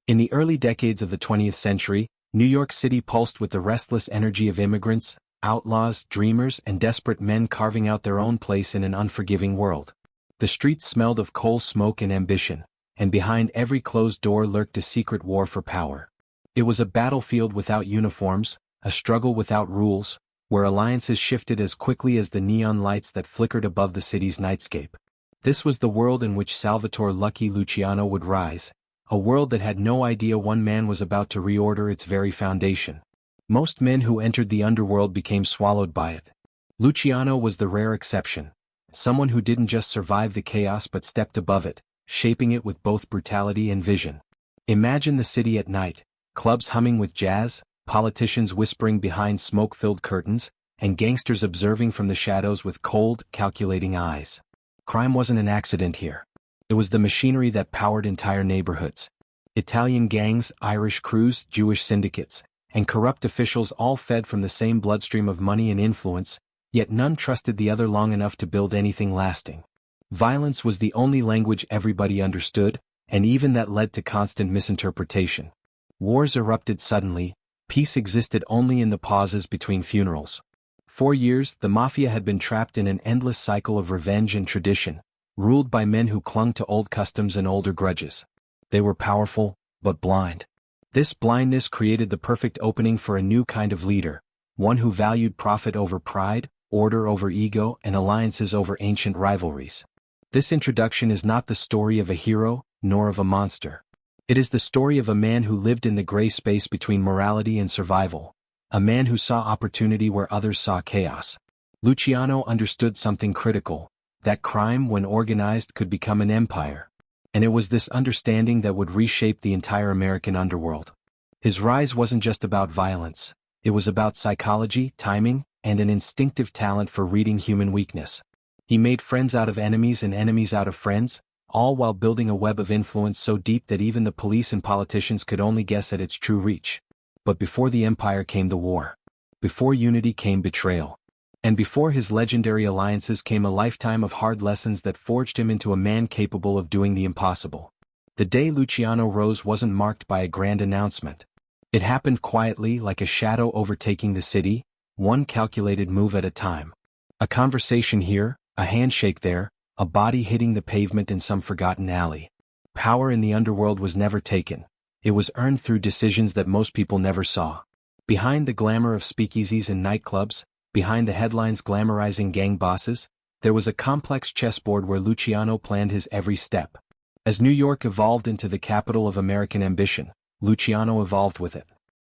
In the early decades of the 20th century, New York City pulsed with the restless energy of immigrants, outlaws, dreamers, and desperate men carving out their own place in an unforgiving world. The streets smelled of coal smoke and ambition, and behind every closed door lurked a secret war for power. It was a battlefield without uniforms, a struggle without rules, where alliances shifted as quickly as the neon lights that flickered above the city's nightscape. This was the world in which Salvatore Lucky Luciano would rise, a world that had no idea one man was about to reorder its very foundation. Most men who entered the underworld became swallowed by it. Luciano was the rare exception, someone who didn't just survive the chaos but stepped above it, shaping it with both brutality and vision. Imagine the city at night, clubs humming with jazz, politicians whispering behind smoke-filled curtains, and gangsters observing from the shadows with cold, calculating eyes. Crime wasn't an accident here. It was the machinery that powered entire neighborhoods. Italian gangs, Irish crews, Jewish syndicates, and corrupt officials all fed from the same bloodstream of money and influence, yet none trusted the other long enough to build anything lasting. Violence was the only language everybody understood, and even that led to constant misinterpretation. Wars erupted suddenly, peace existed only in the pauses between funerals. For years, the mafia had been trapped in an endless cycle of revenge and tradition, ruled by men who clung to old customs and older grudges. They were powerful, but blind. This blindness created the perfect opening for a new kind of leader, one who valued profit over pride, order over ego, and alliances over ancient rivalries. This introduction is not the story of a hero, nor of a monster. It is the story of a man who lived in the gray space between morality and survival, a man who saw opportunity where others saw chaos. Luciano understood something critical, that crime, when organized, could become an empire. And it was this understanding that would reshape the entire American underworld. His rise wasn't just about violence, it was about psychology, timing, and an instinctive talent for reading human weakness. He made friends out of enemies and enemies out of friends, all while building a web of influence so deep that even the police and politicians could only guess at its true reach. But before the empire came the war. Before unity came betrayal. And before his legendary alliances came a lifetime of hard lessons that forged him into a man capable of doing the impossible. The day Luciano rose wasn't marked by a grand announcement. It happened quietly, like a shadow overtaking the city, one calculated move at a time. A conversation here, a handshake there, a body hitting the pavement in some forgotten alley. Power in the underworld was never taken. It was earned through decisions that most people never saw. Behind the glamour of speakeasies and nightclubs, behind the headlines glamorizing gang bosses, there was a complex chessboard where Luciano planned his every step. As New York evolved into the capital of American ambition, Luciano evolved with it.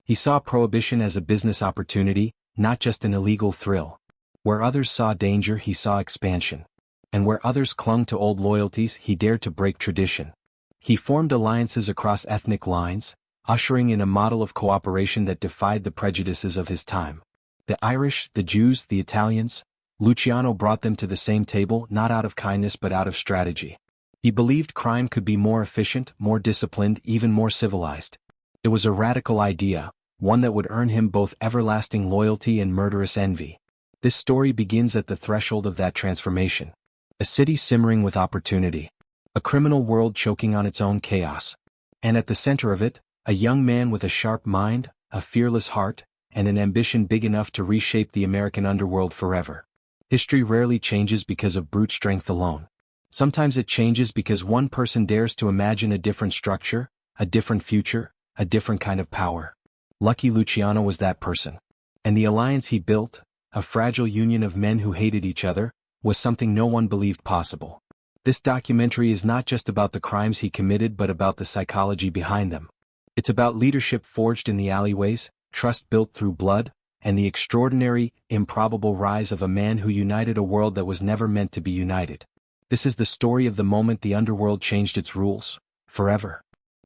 He saw prohibition as a business opportunity, not just an illegal thrill. Where others saw danger, he saw expansion. And where others clung to old loyalties, he dared to break tradition. He formed alliances across ethnic lines, ushering in a model of cooperation that defied the prejudices of his time. The Irish, the Jews, the Italians, Luciano brought them to the same table not out of kindness but out of strategy. He believed crime could be more efficient, more disciplined, even more civilized. It was a radical idea, one that would earn him both everlasting loyalty and murderous envy. This story begins at the threshold of that transformation. A city simmering with opportunity. A criminal world choking on its own chaos. And at the center of it, a young man with a sharp mind, a fearless heart, and an ambition big enough to reshape the American underworld forever. History rarely changes because of brute strength alone. Sometimes it changes because one person dares to imagine a different structure, a different future, a different kind of power. Lucky Luciano was that person. And the alliance he built, a fragile union of men who hated each other, was something no one believed possible. This documentary is not just about the crimes he committed but about the psychology behind them. It's about leadership forged in the alleyways, trust built through blood, and the extraordinary, improbable rise of a man who united a world that was never meant to be united. This is the story of the moment the underworld changed its rules, forever.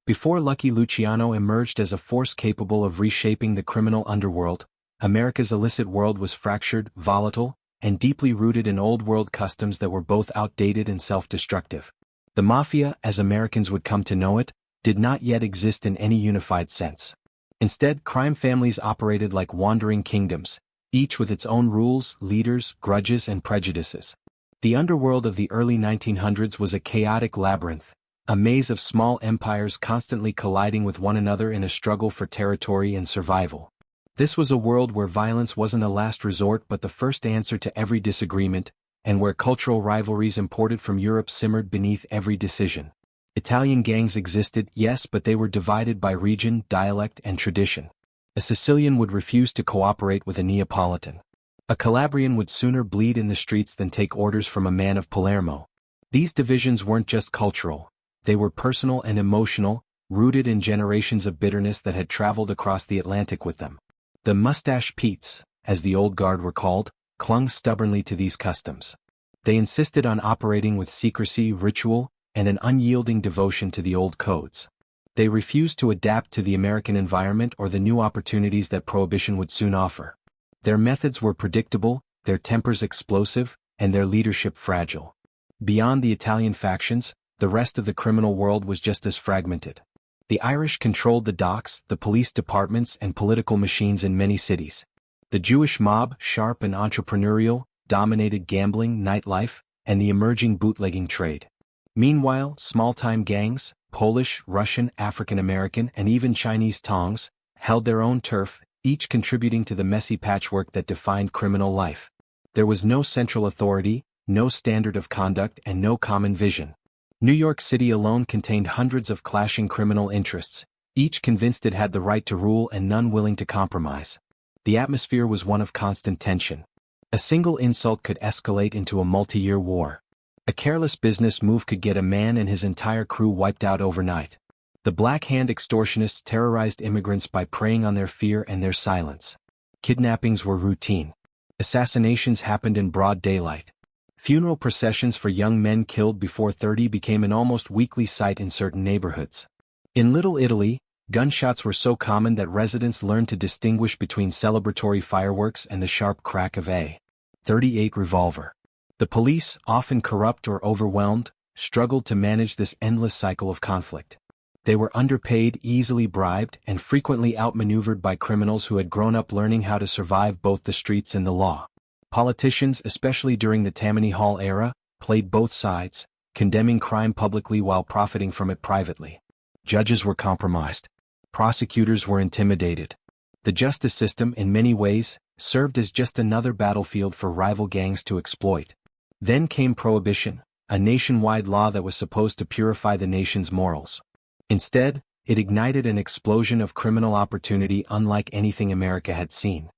Before Lucky Luciano emerged as a force capable of reshaping the criminal underworld, America's illicit world was fractured, volatile, and deeply rooted in old-world customs that were both outdated and self-destructive. The mafia, as Americans would come to know it, did not yet exist in any unified sense. Instead, crime families operated like wandering kingdoms, each with its own rules, leaders, grudges, and prejudices. The underworld of the early 1900s was a chaotic labyrinth, A maze of small empires constantly colliding with one another in a struggle for territory and survival. This was a world where violence wasn't a last resort but the first answer to every disagreement, and where cultural rivalries imported from Europe simmered beneath every decision. Italian gangs existed, yes, but they were divided by region, dialect, and tradition. A Sicilian would refuse to cooperate with a Neapolitan. A Calabrian would sooner bleed in the streets than take orders from a man of Palermo. These divisions weren't just cultural, they were personal and emotional, rooted in generations of bitterness that had traveled across the Atlantic with them. The mustache Petes, as the old guard were called, clung stubbornly to these customs. They insisted on operating with secrecy, ritual, and an unyielding devotion to the old codes. They refused to adapt to the American environment or the new opportunities that Prohibition would soon offer. Their methods were predictable, their tempers explosive, and their leadership fragile. Beyond the Italian factions, the rest of the criminal world was just as fragmented. The Irish controlled the docks, the police departments, and political machines in many cities. The Jewish mob, sharp and entrepreneurial, dominated gambling, nightlife, and the emerging bootlegging trade. Meanwhile, small-time gangs, Polish, Russian, African-American, and even Chinese tongs, held their own turf, each contributing to the messy patchwork that defined criminal life. There was no central authority, no standard of conduct, and no common vision. New York City alone contained hundreds of clashing criminal interests, each convinced it had the right to rule and none willing to compromise. The atmosphere was one of constant tension. A single insult could escalate into a multi-year war. A careless business move could get a man and his entire crew wiped out overnight. The Black Hand extortionists terrorized immigrants by preying on their fear and their silence. Kidnappings were routine. Assassinations happened in broad daylight. Funeral processions for young men killed before 30 became an almost weekly sight in certain neighborhoods. In Little Italy, gunshots were so common that residents learned to distinguish between celebratory fireworks and the sharp crack of a .38 revolver. The police, often corrupt or overwhelmed, struggled to manage this endless cycle of conflict. They were underpaid, easily bribed, and frequently outmaneuvered by criminals who had grown up learning how to survive both the streets and the law. Politicians, especially during the Tammany Hall era, played both sides, condemning crime publicly while profiting from it privately. Judges were compromised. Prosecutors were intimidated. The justice system, in many ways, served as just another battlefield for rival gangs to exploit. Then came Prohibition, a nationwide law that was supposed to purify the nation's morals. Instead, it ignited an explosion of criminal opportunity unlike anything America had seen.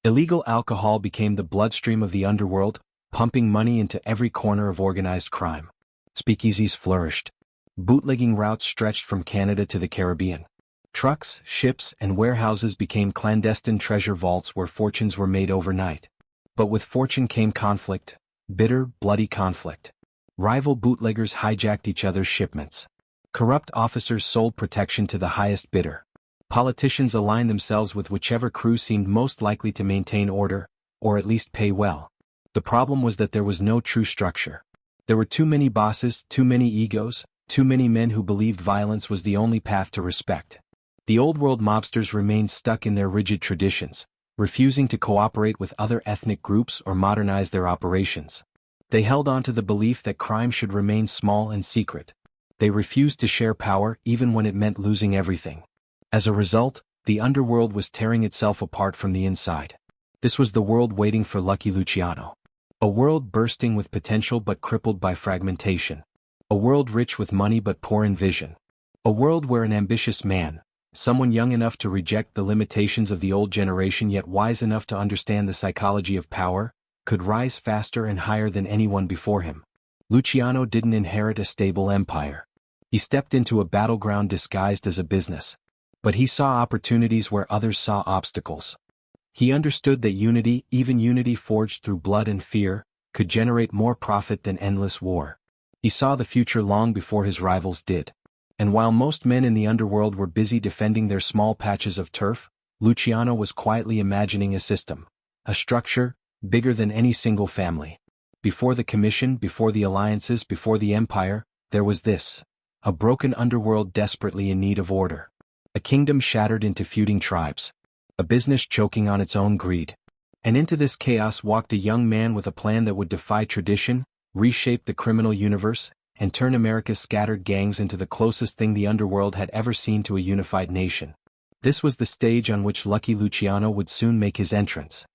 Illegal alcohol became the bloodstream of the underworld, pumping money into every corner of organized crime. Speakeasies flourished. Bootlegging routes stretched from Canada to the Caribbean. Trucks, ships, and warehouses became clandestine treasure vaults where fortunes were made overnight. But with fortune came conflict, bitter, bloody conflict. Rival bootleggers hijacked each other's shipments. Corrupt officers sold protection to the highest bidder. Politicians aligned themselves with whichever crew seemed most likely to maintain order, or at least pay well. The problem was that there was no true structure. There were too many bosses, too many egos, too many men who believed violence was the only path to respect. The old-world mobsters remained stuck in their rigid traditions, refusing to cooperate with other ethnic groups or modernize their operations. They held on to the belief that crime should remain small and secret. They refused to share power even when it meant losing everything. As a result, the underworld was tearing itself apart from the inside. This was the world waiting for Lucky Luciano. A world bursting with potential but crippled by fragmentation. A world rich with money but poor in vision. A world where an ambitious man, someone young enough to reject the limitations of the old generation yet wise enough to understand the psychology of power, could rise faster and higher than anyone before him. Luciano didn't inherit a stable empire. He stepped into a battleground disguised as a business. But he saw opportunities where others saw obstacles. He understood that unity, even unity forged through blood and fear, could generate more profit than endless war. He saw the future long before his rivals did. And while most men in the underworld were busy defending their small patches of turf, Luciano was quietly imagining a system, a structure, bigger than any single family. Before the commission, before the alliances, before the empire, there was this: a broken underworld desperately in need of order. A kingdom shattered into feuding tribes. A business choking on its own greed. And into this chaos walked a young man with a plan that would defy tradition, reshape the criminal universe, and turn America's scattered gangs into the closest thing the underworld had ever seen to a unified nation. This was the stage on which Lucky Luciano would soon make his entrance.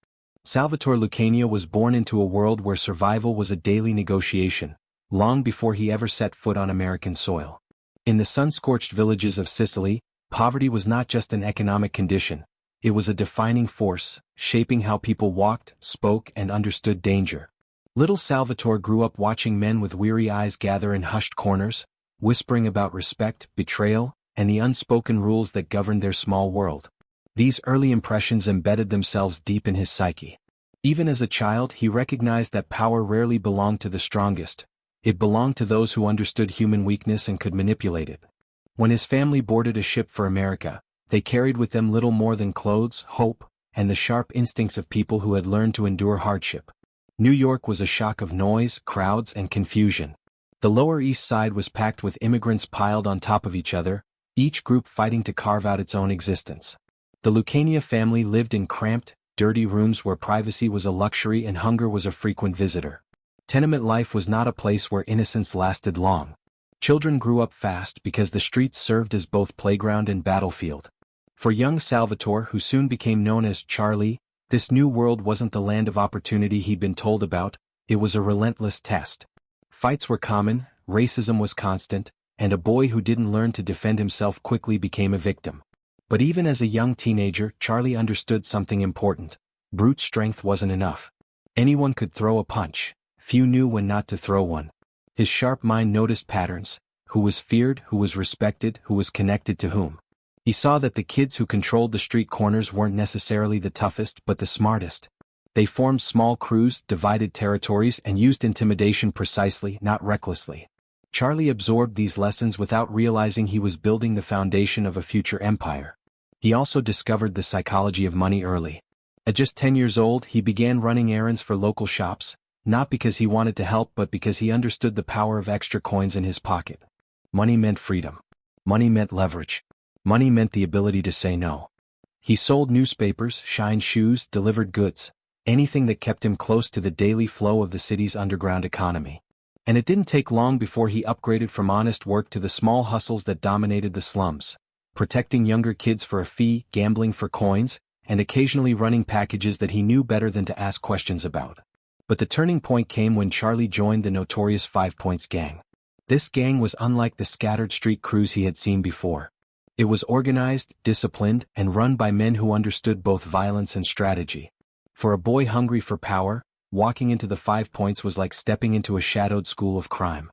Salvatore Lucania was born into a world where survival was a daily negotiation, long before he ever set foot on American soil. In the sun-scorched villages of Sicily, poverty was not just an economic condition, it was a defining force, shaping how people walked, spoke, and understood danger. Little Salvatore grew up watching men with weary eyes gather in hushed corners, whispering about respect, betrayal, and the unspoken rules that governed their small world. These early impressions embedded themselves deep in his psyche. Even as a child, he recognized that power rarely belonged to the strongest. It belonged to those who understood human weakness and could manipulate it. When his family boarded a ship for America, they carried with them little more than clothes, hope, and the sharp instincts of people who had learned to endure hardship. New York was a shock of noise, crowds, and confusion. The Lower East Side was packed with immigrants piled on top of each other, each group fighting to carve out its own existence. The Lucania family lived in cramped, dirty rooms where privacy was a luxury and hunger was a frequent visitor. Tenement life was not a place where innocence lasted long. Children grew up fast because the streets served as both playground and battlefield. For young Salvatore, who soon became known as Charlie, this new world wasn't the land of opportunity he'd been told about, it was a relentless test. Fights were common, racism was constant, and a boy who didn't learn to defend himself quickly became a victim. But even as a young teenager, Charlie understood something important. Brute strength wasn't enough. Anyone could throw a punch. Few knew when not to throw one. His sharp mind noticed patterns: who was feared, who was respected, who was connected to whom. He saw that the kids who controlled the street corners weren't necessarily the toughest but the smartest. They formed small crews, divided territories, and used intimidation precisely, not recklessly. Charlie absorbed these lessons without realizing he was building the foundation of a future empire. He also discovered the psychology of money early. At just 10 years old, he began running errands for local shops, not because he wanted to help but because he understood the power of extra coins in his pocket. Money meant freedom. Money meant leverage. Money meant the ability to say no. He sold newspapers, shined shoes, delivered goods, anything that kept him close to the daily flow of the city's underground economy. And it didn't take long before he upgraded from honest work to the small hustles that dominated the slums, protecting younger kids for a fee, gambling for coins, and occasionally running packages that he knew better than to ask questions about. But the turning point came when Charlie joined the notorious 5 Points gang. This gang was unlike the scattered street crews he had seen before. It was organized, disciplined, and run by men who understood both violence and strategy. For a boy hungry for power, walking into the 5 Points was like stepping into a shadowed school of crime.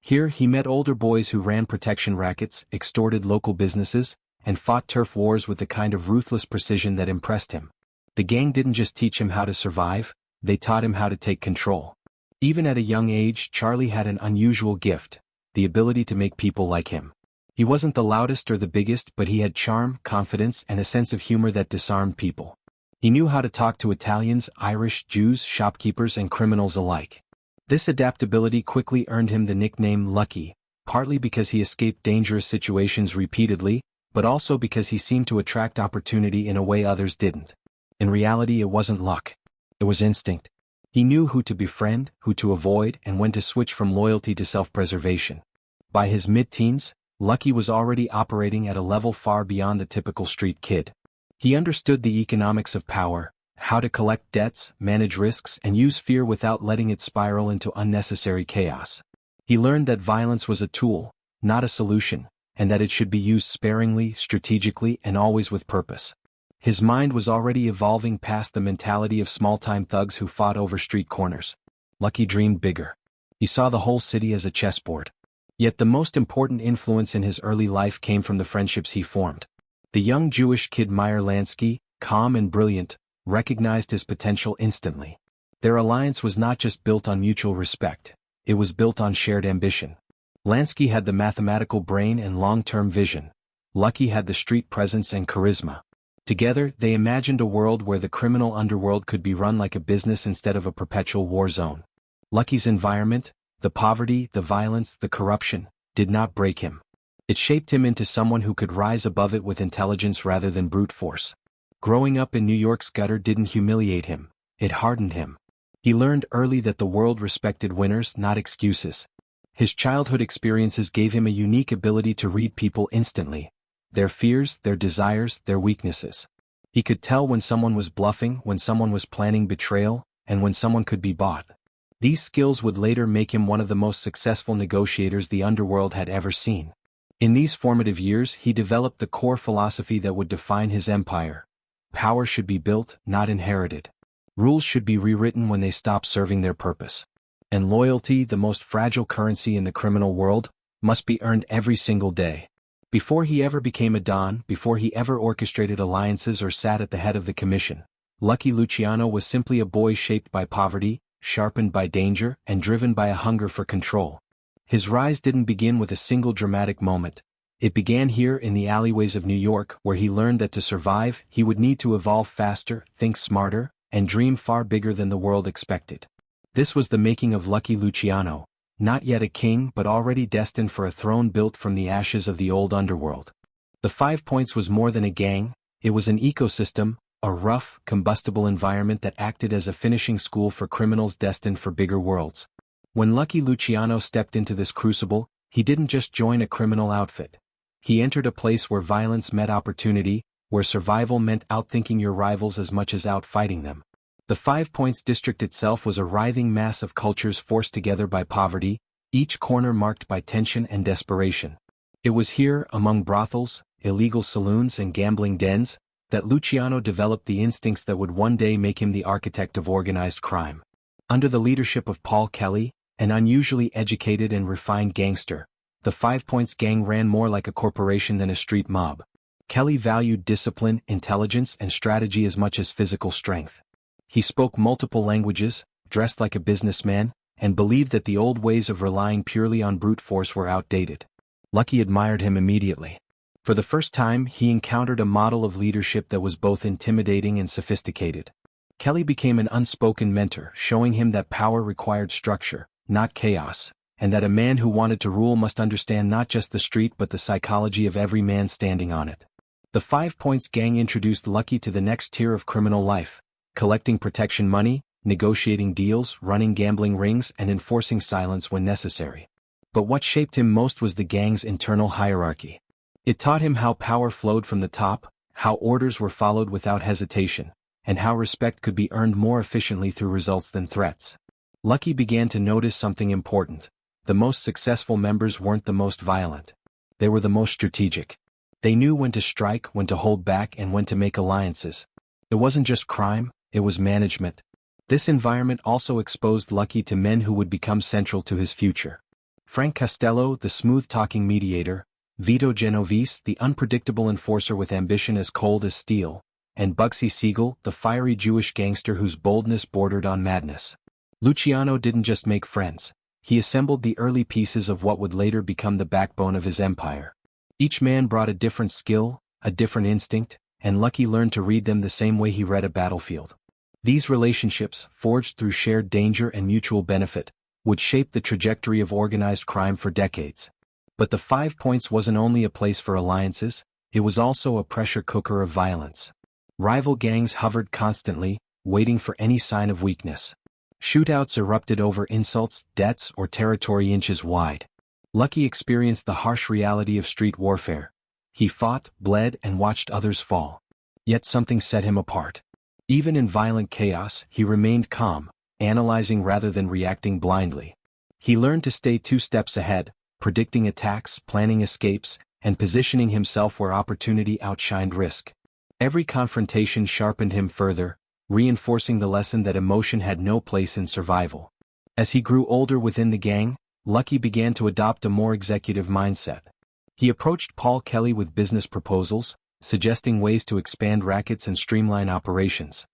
Here he met older boys who ran protection rackets, extorted local businesses, and fought turf wars with the kind of ruthless precision that impressed him. The gang didn't just teach him how to survive, they taught him how to take control. Even at a young age, Charlie had an unusual gift: the ability to make people like him. He wasn't the loudest or the biggest, but he had charm, confidence, and a sense of humor that disarmed people. He knew how to talk to Italians, Irish, Jews, shopkeepers, and criminals alike. This adaptability quickly earned him the nickname Lucky, partly because he escaped dangerous situations repeatedly, but also because he seemed to attract opportunity in a way others didn't. In reality, it wasn't luck. It was instinct. He knew who to befriend, who to avoid, and when to switch from loyalty to self-preservation. By his mid-teens, Lucky was already operating at a level far beyond the typical street kid. He understood the economics of power, how to collect debts, manage risks, and use fear without letting it spiral into unnecessary chaos. He learned that violence was a tool, not a solution, and that it should be used sparingly, strategically, and always with purpose. His mind was already evolving past the mentality of small-time thugs who fought over street corners. Lucky dreamed bigger. He saw the whole city as a chessboard. Yet the most important influence in his early life came from the friendships he formed. The young Jewish kid Meyer Lansky, calm and brilliant, recognized his potential instantly. Their alliance was not just built on mutual respect, it was built on shared ambition. Lansky had the mathematical brain and long-term vision. Lucky had the street presence and charisma. Together, they imagined a world where the criminal underworld could be run like a business instead of a perpetual war zone. Lucky's environment, the poverty, the violence, the corruption, did not break him. It shaped him into someone who could rise above it with intelligence rather than brute force. Growing up in New York's gutter didn't humiliate him, it hardened him. He learned early that the world respected winners, not excuses. His childhood experiences gave him a unique ability to read people instantly. Their fears, their desires, their weaknesses. He could tell when someone was bluffing, when someone was planning betrayal, and when someone could be bought. These skills would later make him one of the most successful negotiators the underworld had ever seen. In these formative years, he developed the core philosophy that would define his empire. Power should be built, not inherited. Rules should be rewritten when they stop serving their purpose. And loyalty, the most fragile currency in the criminal world, must be earned every single day. Before he ever became a don, before he ever orchestrated alliances or sat at the head of the commission, Lucky Luciano was simply a boy shaped by poverty, sharpened by danger, and driven by a hunger for control. His rise didn't begin with a single dramatic moment. It began here in the alleyways of New York, where he learned that to survive, he would need to evolve faster, think smarter, and dream far bigger than the world expected. This was the making of Lucky Luciano, not yet a king but already destined for a throne built from the ashes of the old underworld. The 5 Points was more than a gang, it was an ecosystem, a rough, combustible environment that acted as a finishing school for criminals destined for bigger worlds. When Lucky Luciano stepped into this crucible, he didn't just join a criminal outfit. He entered a place where violence met opportunity, where survival meant outthinking your rivals as much as outfighting them. The 5 Points district itself was a writhing mass of cultures forced together by poverty, each corner marked by tension and desperation. It was here, among brothels, illegal saloons and gambling dens, that Luciano developed the instincts that would one day make him the architect of organized crime. Under the leadership of Paul Kelly, an unusually educated and refined gangster, the 5 Points gang ran more like a corporation than a street mob. Kelly valued discipline, intelligence, and strategy as much as physical strength. He spoke multiple languages, dressed like a businessman, and believed that the old ways of relying purely on brute force were outdated. Lucky admired him immediately. For the first time, he encountered a model of leadership that was both intimidating and sophisticated. Kelly became an unspoken mentor, showing him that power required structure, not chaos, and that a man who wanted to rule must understand not just the street but the psychology of every man standing on it. The 5 Points gang introduced Lucky to the next tier of criminal life, collecting protection money, negotiating deals, running gambling rings, and enforcing silence when necessary. But what shaped him most was the gang's internal hierarchy. It taught him how power flowed from the top, how orders were followed without hesitation, and how respect could be earned more efficiently through results than threats. Lucky began to notice something important. The most successful members weren't the most violent. They were the most strategic. They knew when to strike, when to hold back, and when to make alliances. It wasn't just crime, it was management. This environment also exposed Lucky to men who would become central to his future. Frank Costello, the smooth-talking mediator, Vito Genovese, the unpredictable enforcer with ambition as cold as steel, and Bugsy Siegel, the fiery Jewish gangster whose boldness bordered on madness. Luciano didn't just make friends. He assembled the early pieces of what would later become the backbone of his empire. Each man brought a different skill, a different instinct, and Lucky learned to read them the same way he read a battlefield. These relationships, forged through shared danger and mutual benefit, would shape the trajectory of organized crime for decades. But the 5 Points wasn't only a place for alliances, it was also a pressure cooker of violence. Rival gangs hovered constantly, waiting for any sign of weakness. Shootouts erupted over insults, debts, or territory inches wide. Lucky experienced the harsh reality of street warfare. He fought, bled, and watched others fall. Yet something set him apart. Even in violent chaos, he remained calm, analyzing rather than reacting blindly. He learned to stay 2 steps ahead, predicting attacks, planning escapes, and positioning himself where opportunity outshined risk. Every confrontation sharpened him further, reinforcing the lesson that emotion had no place in survival. As he grew older within the gang, Lucky began to adopt a more executive mindset. He approached Paul Kelly with business proposals, suggesting ways to expand rackets and streamline operations.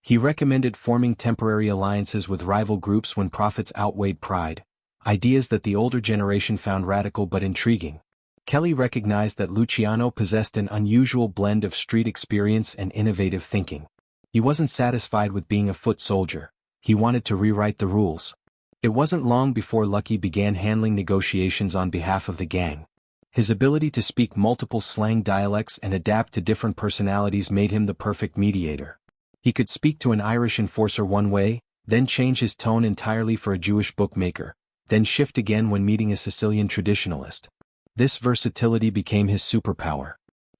He recommended forming temporary alliances with rival groups when profits outweighed pride, ideas that the older generation found radical but intriguing. Kelly recognized that Luciano possessed an unusual blend of street experience and innovative thinking. He wasn't satisfied with being a foot soldier. He wanted to rewrite the rules. It wasn't long before Lucky began handling negotiations on behalf of the gang. His ability to speak multiple slang dialects and adapt to different personalities made him the perfect mediator. He could speak to an Irish enforcer one way, then change his tone entirely for a Jewish bookmaker, then shift again when meeting a Sicilian traditionalist. This versatility became his superpower.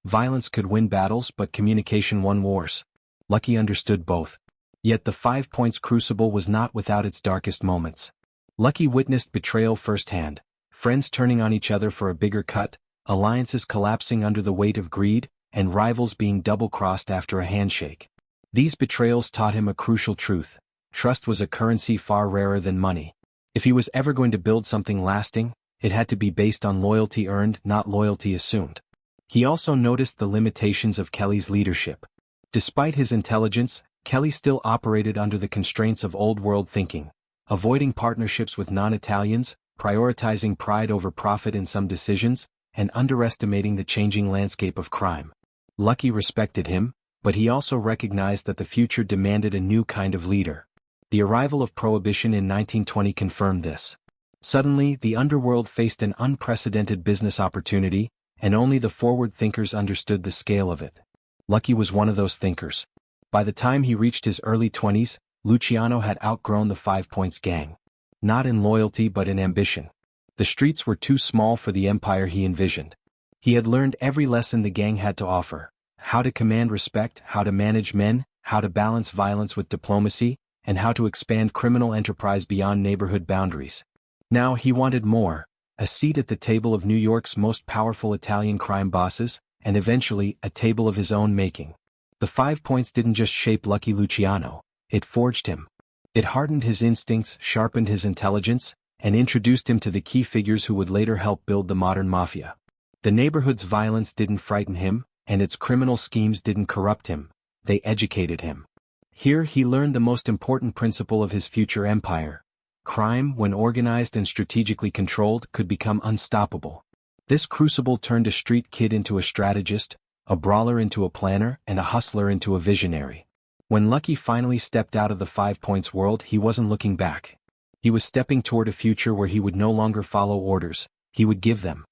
Violence could win battles, but communication won wars. Lucky understood both. Yet the 5 Points crucible was not without its darkest moments. Lucky witnessed betrayal firsthand, friends turning on each other for a bigger cut, alliances collapsing under the weight of greed, and rivals being double-crossed after a handshake. These betrayals taught him a crucial truth: trust was a currency far rarer than money. If he was ever going to build something lasting, it had to be based on loyalty earned, not loyalty assumed. He also noticed the limitations of Kelly's leadership. Despite his intelligence, Kelly still operated under the constraints of old-world thinking, avoiding partnerships with non-Italians, prioritizing pride over profit in some decisions, and underestimating the changing landscape of crime. Lucky respected him, but he also recognized that the future demanded a new kind of leader. The arrival of Prohibition in 1920 confirmed this. Suddenly, the underworld faced an unprecedented business opportunity, and only the forward thinkers understood the scale of it. Lucky was one of those thinkers. By the time he reached his early 20s, Luciano had outgrown the 5 Points gang. Not in loyalty but in ambition. The streets were too small for the empire he envisioned. He had learned every lesson the gang had to offer: how to command respect, how to manage men, how to balance violence with diplomacy, and how to expand criminal enterprise beyond neighborhood boundaries. Now he wanted more: a seat at the table of New York's most powerful Italian crime bosses, and eventually a table of his own making. The 5 Points didn't just shape Lucky Luciano, it forged him. It hardened his instincts, sharpened his intelligence, and introduced him to the key figures who would later help build the modern mafia. The neighborhood's violence didn't frighten him, and its criminal schemes didn't corrupt him, they educated him. Here he learned the most important principle of his future empire: crime, when organized and strategically controlled, could become unstoppable. This crucible turned a street kid into a strategist, a brawler into a planner, and a hustler into a visionary. When Lucky finally stepped out of the 5 Points world, he wasn't looking back. He was stepping toward a future where he would no longer follow orders, he would give them.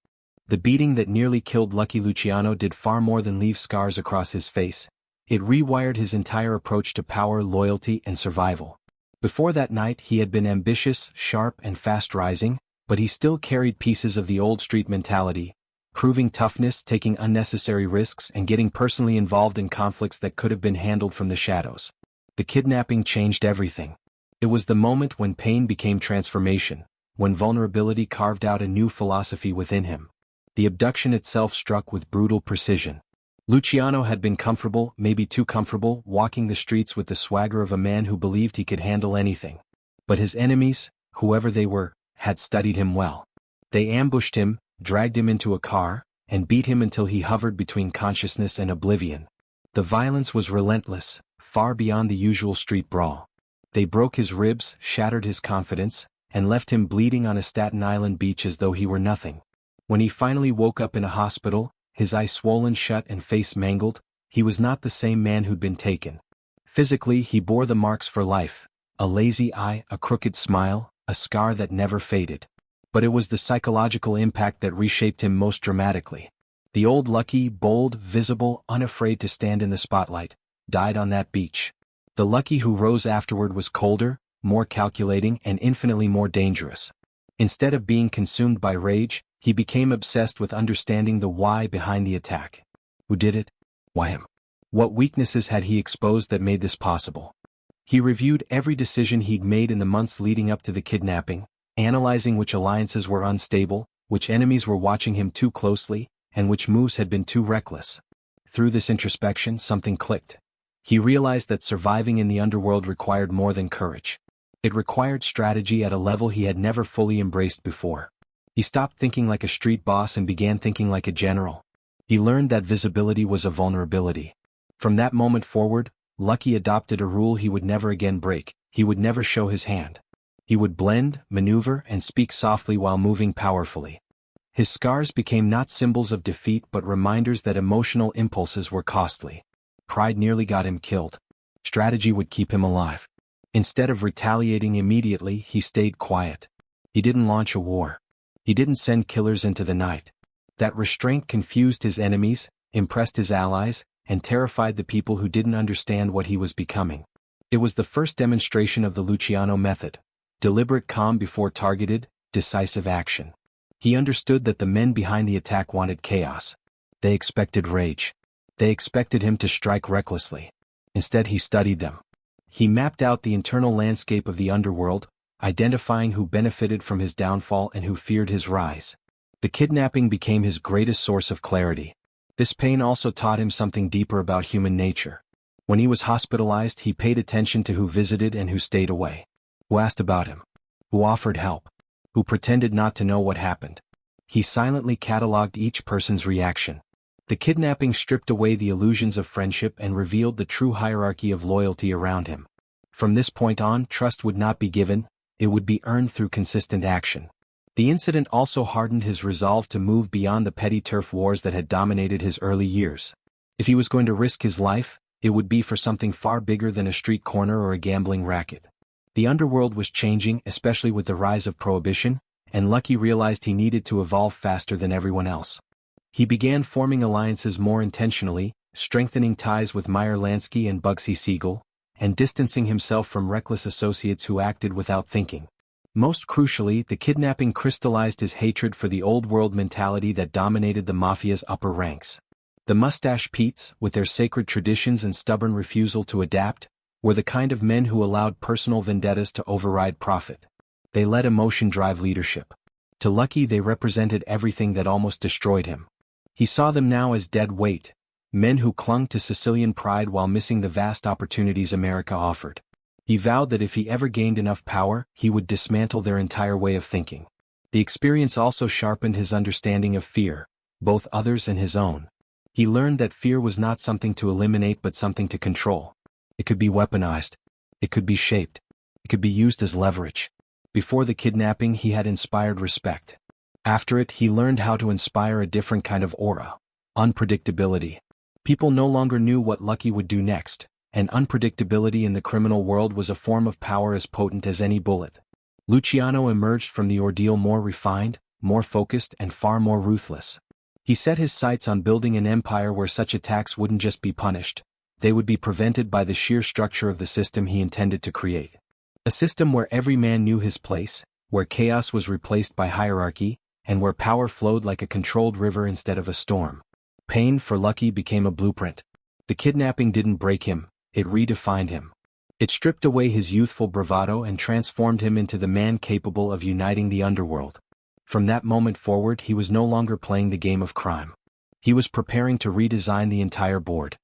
The beating that nearly killed Lucky Luciano did far more than leave scars across his face. It rewired his entire approach to power, loyalty, and survival. Before that night he had been ambitious, sharp, and fast-rising, but he still carried pieces of the old street mentality: proving toughness, taking unnecessary risks, and getting personally involved in conflicts that could have been handled from the shadows. The kidnapping changed everything. It was the moment when pain became transformation, when vulnerability carved out a new philosophy within him. The abduction itself struck with brutal precision. Luciano had been comfortable, maybe too comfortable, walking the streets with the swagger of a man who believed he could handle anything. But his enemies, whoever they were, had studied him well. They ambushed him, dragged him into a car, and beat him until he hovered between consciousness and oblivion. The violence was relentless, far beyond the usual street brawl. They broke his ribs, shattered his confidence, and left him bleeding on a Staten Island beach as though he were nothing. When he finally woke up in a hospital, his eyes swollen shut and face mangled, he was not the same man who'd been taken. Physically, he bore the marks for life: a lazy eye, a crooked smile, a scar that never faded. But it was the psychological impact that reshaped him most dramatically. The old Lucky, bold, visible, unafraid to stand in the spotlight, died on that beach. The Lucky who rose afterward was colder, more calculating, and infinitely more dangerous. Instead of being consumed by rage, he became obsessed with understanding the why behind the attack. Who did it? Why him? What weaknesses had he exposed that made this possible? He reviewed every decision he'd made in the months leading up to the kidnapping, analyzing which alliances were unstable, which enemies were watching him too closely, and which moves had been too reckless. Through this introspection, something clicked. He realized that surviving in the underworld required more than courage. It required strategy at a level he had never fully embraced before. He stopped thinking like a street boss and began thinking like a general. He learned that visibility was a vulnerability. From that moment forward, Lucky adopted a rule he would never again break: he would never show his hand. He would blend, maneuver, and speak softly while moving powerfully. His scars became not symbols of defeat but reminders that emotional impulses were costly. Pride nearly got him killed. Strategy would keep him alive. Instead of retaliating immediately, he stayed quiet. He didn't launch a war. He didn't send killers into the night. That restraint confused his enemies, impressed his allies, and terrified the people who didn't understand what he was becoming. It was the first demonstration of the Luciano method: deliberate calm before targeted, decisive action. He understood that the men behind the attack wanted chaos. They expected rage. They expected him to strike recklessly. Instead, he studied them. He mapped out the internal landscape of the underworld, identifying who benefited from his downfall and who feared his rise. The kidnapping became his greatest source of clarity. This pain also taught him something deeper about human nature. When he was hospitalized, he paid attention to who visited and who stayed away. Who asked about him? Who offered help? Who pretended not to know what happened? He silently cataloged each person's reaction. The kidnapping stripped away the illusions of friendship and revealed the true hierarchy of loyalty around him. From this point on, trust would not be given, it would be earned through consistent action. The incident also hardened his resolve to move beyond the petty turf wars that had dominated his early years. If he was going to risk his life, it would be for something far bigger than a street corner or a gambling racket. The underworld was changing, especially with the rise of prohibition, and Lucky realized he needed to evolve faster than everyone else. He began forming alliances more intentionally, strengthening ties with Meyer Lansky and Bugsy Siegel, and distancing himself from reckless associates who acted without thinking. Most crucially, the kidnapping crystallized his hatred for the old-world mentality that dominated the mafia's upper ranks. The Mustache Petes, with their sacred traditions and stubborn refusal to adapt, were the kind of men who allowed personal vendettas to override profit. They let emotion drive leadership. To Lucky, they represented everything that almost destroyed him. He saw them now as dead weight, men who clung to Sicilian pride while missing the vast opportunities America offered. He vowed that if he ever gained enough power, he would dismantle their entire way of thinking. The experience also sharpened his understanding of fear, both others and his own. He learned that fear was not something to eliminate but something to control. It could be weaponized. It could be shaped. It could be used as leverage. Before the kidnapping, he had inspired respect. After it, he learned how to inspire a different kind of aura: unpredictability. People no longer knew what Lucky would do next, and unpredictability in the criminal world was a form of power as potent as any bullet. Luciano emerged from the ordeal more refined, more focused, and far more ruthless. He set his sights on building an empire where such attacks wouldn't just be punished, they would be prevented by the sheer structure of the system he intended to create. A system where every man knew his place, where chaos was replaced by hierarchy, and where power flowed like a controlled river instead of a storm. Pain for Lucky became a blueprint. The kidnapping didn't break him, it redefined him. It stripped away his youthful bravado and transformed him into the man capable of uniting the underworld. From that moment forward, he was no longer playing the game of crime. He was preparing to redesign the entire board.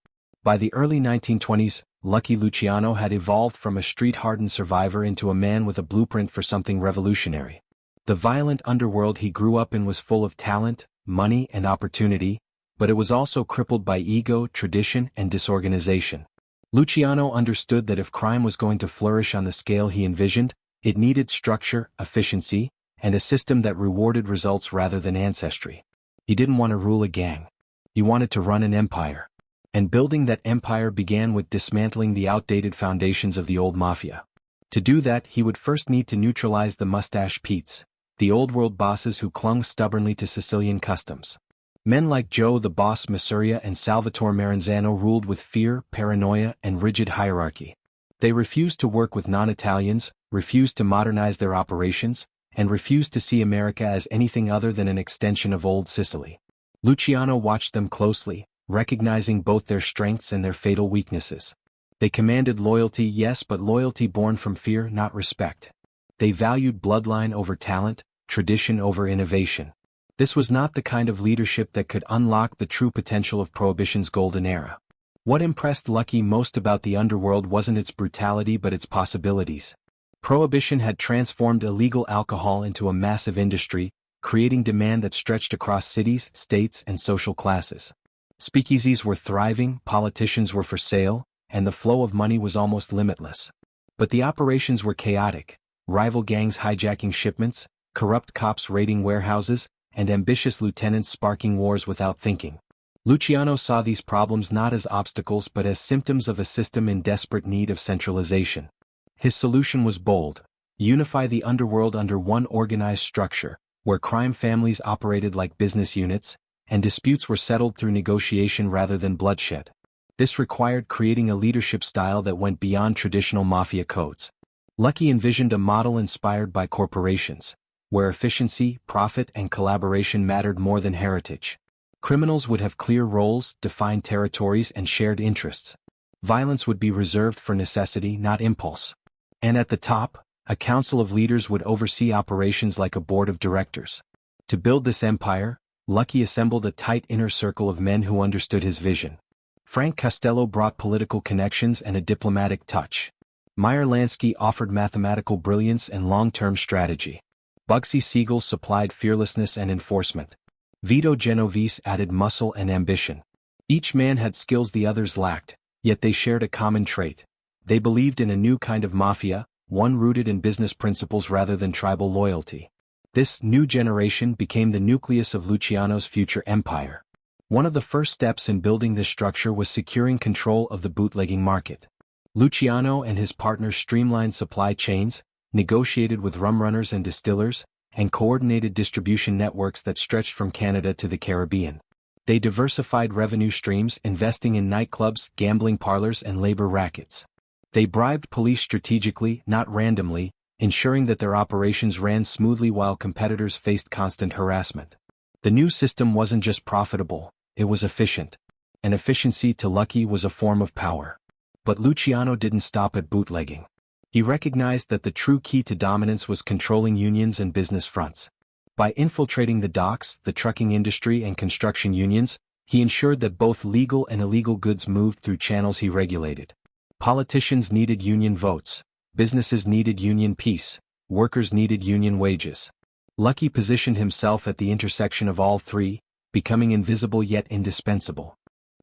By the early 1920s, Lucky Luciano had evolved from a street-hardened survivor into a man with a blueprint for something revolutionary. The violent underworld he grew up in was full of talent, money, and opportunity, but it was also crippled by ego, tradition, and disorganization. Luciano understood that if crime was going to flourish on the scale he envisioned, it needed structure, efficiency, and a system that rewarded results rather than ancestry. He didn't want to rule a gang. He wanted to run an empire. And building that empire began with dismantling the outdated foundations of the old mafia. To do that, he would first need to neutralize the Mustache Petes, the old-world bosses who clung stubbornly to Sicilian customs. Men like Joe the Boss Masuria and Salvatore Maranzano ruled with fear, paranoia, and rigid hierarchy. They refused to work with non-Italians, refused to modernize their operations, and refused to see America as anything other than an extension of old Sicily. Luciano watched them closely, recognizing both their strengths and their fatal weaknesses. They commanded loyalty, yes, but loyalty born from fear, not respect. They valued bloodline over talent, tradition over innovation. This was not the kind of leadership that could unlock the true potential of Prohibition's golden era. What impressed Lucky most about the underworld wasn't its brutality but its possibilities. Prohibition had transformed illegal alcohol into a massive industry, creating demand that stretched across cities, states, and social classes. Speakeasies were thriving, politicians were for sale, and the flow of money was almost limitless. But the operations were chaotic: rival gangs hijacking shipments, corrupt cops raiding warehouses, and ambitious lieutenants sparking wars without thinking. Luciano saw these problems not as obstacles but as symptoms of a system in desperate need of centralization. His solution was bold: unify the underworld under one organized structure, where crime families operated like business units, and disputes were settled through negotiation rather than bloodshed. This required creating a leadership style that went beyond traditional mafia codes. Lucky envisioned a model inspired by corporations, where efficiency, profit, and collaboration mattered more than heritage. Criminals would have clear roles, defined territories, and shared interests. Violence would be reserved for necessity, not impulse. And at the top, a council of leaders would oversee operations like a board of directors. To build this empire, Lucky assembled a tight inner circle of men who understood his vision. Frank Costello brought political connections and a diplomatic touch. Meyer Lansky offered mathematical brilliance and long-term strategy. Bugsy Siegel supplied fearlessness and enforcement. Vito Genovese added muscle and ambition. Each man had skills the others lacked, yet they shared a common trait. They believed in a new kind of mafia, one rooted in business principles rather than tribal loyalty. This new generation became the nucleus of Luciano's future empire. One of the first steps in building this structure was securing control of the bootlegging market. Luciano and his partners streamlined supply chains, negotiated with rum runners and distillers, and coordinated distribution networks that stretched from Canada to the Caribbean. They diversified revenue streams, investing in nightclubs, gambling parlors, and labor rackets. They bribed police strategically, not randomly, ensuring that their operations ran smoothly while competitors faced constant harassment. The new system wasn't just profitable, it was efficient. And efficiency to Lucky was a form of power. But Luciano didn't stop at bootlegging. He recognized that the true key to dominance was controlling unions and business fronts. By infiltrating the docks, the trucking industry, and construction unions, he ensured that both legal and illegal goods moved through channels he regulated. Politicians needed union votes, businesses needed union peace, workers needed union wages. Lucky positioned himself at the intersection of all three, becoming invisible yet indispensable.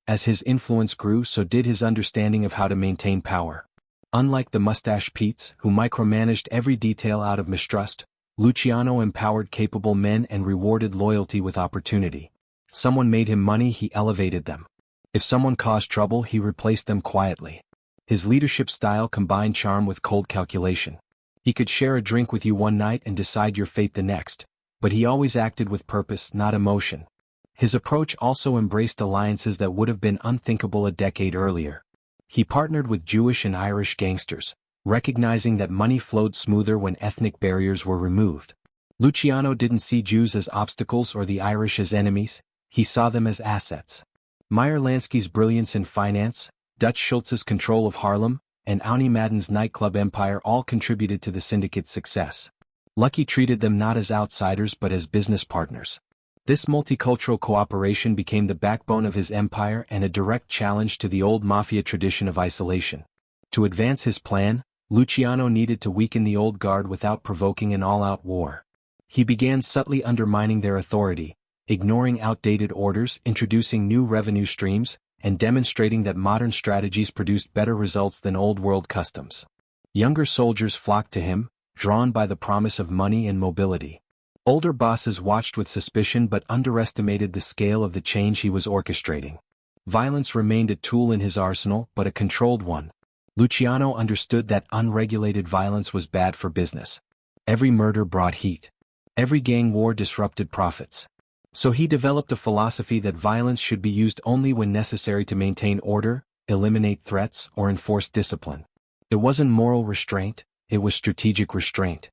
As his influence grew, so did his understanding of how to maintain power. Unlike the Mustache Petes, who micromanaged every detail out of mistrust, Luciano empowered capable men and rewarded loyalty with opportunity. If someone made him money, he elevated them. If someone caused trouble, he replaced them quietly. His leadership style combined charm with cold calculation. He could share a drink with you one night and decide your fate the next, but he always acted with purpose, not emotion. His approach also embraced alliances that would have been unthinkable a decade earlier. He partnered with Jewish and Irish gangsters, recognizing that money flowed smoother when ethnic barriers were removed. Luciano didn't see Jews as obstacles or the Irish as enemies, he saw them as assets. Meyer Lansky's brilliance in finance, Dutch Schultz's control of Harlem, and Auni Madden's nightclub empire all contributed to the syndicate's success. Lucky treated them not as outsiders but as business partners. This multicultural cooperation became the backbone of his empire and a direct challenge to the old mafia tradition of isolation. To advance his plan, Luciano needed to weaken the old guard without provoking an all-out war. He began subtly undermining their authority, ignoring outdated orders, introducing new revenue streams, and demonstrating that modern strategies produced better results than old-world customs. Younger soldiers flocked to him, drawn by the promise of money and mobility. Older bosses watched with suspicion but underestimated the scale of the change he was orchestrating. Violence remained a tool in his arsenal, but a controlled one. Luciano understood that unregulated violence was bad for business. Every murder brought heat. Every gang war disrupted profits. So he developed a philosophy that violence should be used only when necessary to maintain order, eliminate threats, or enforce discipline. It wasn't moral restraint, it was strategic restraint.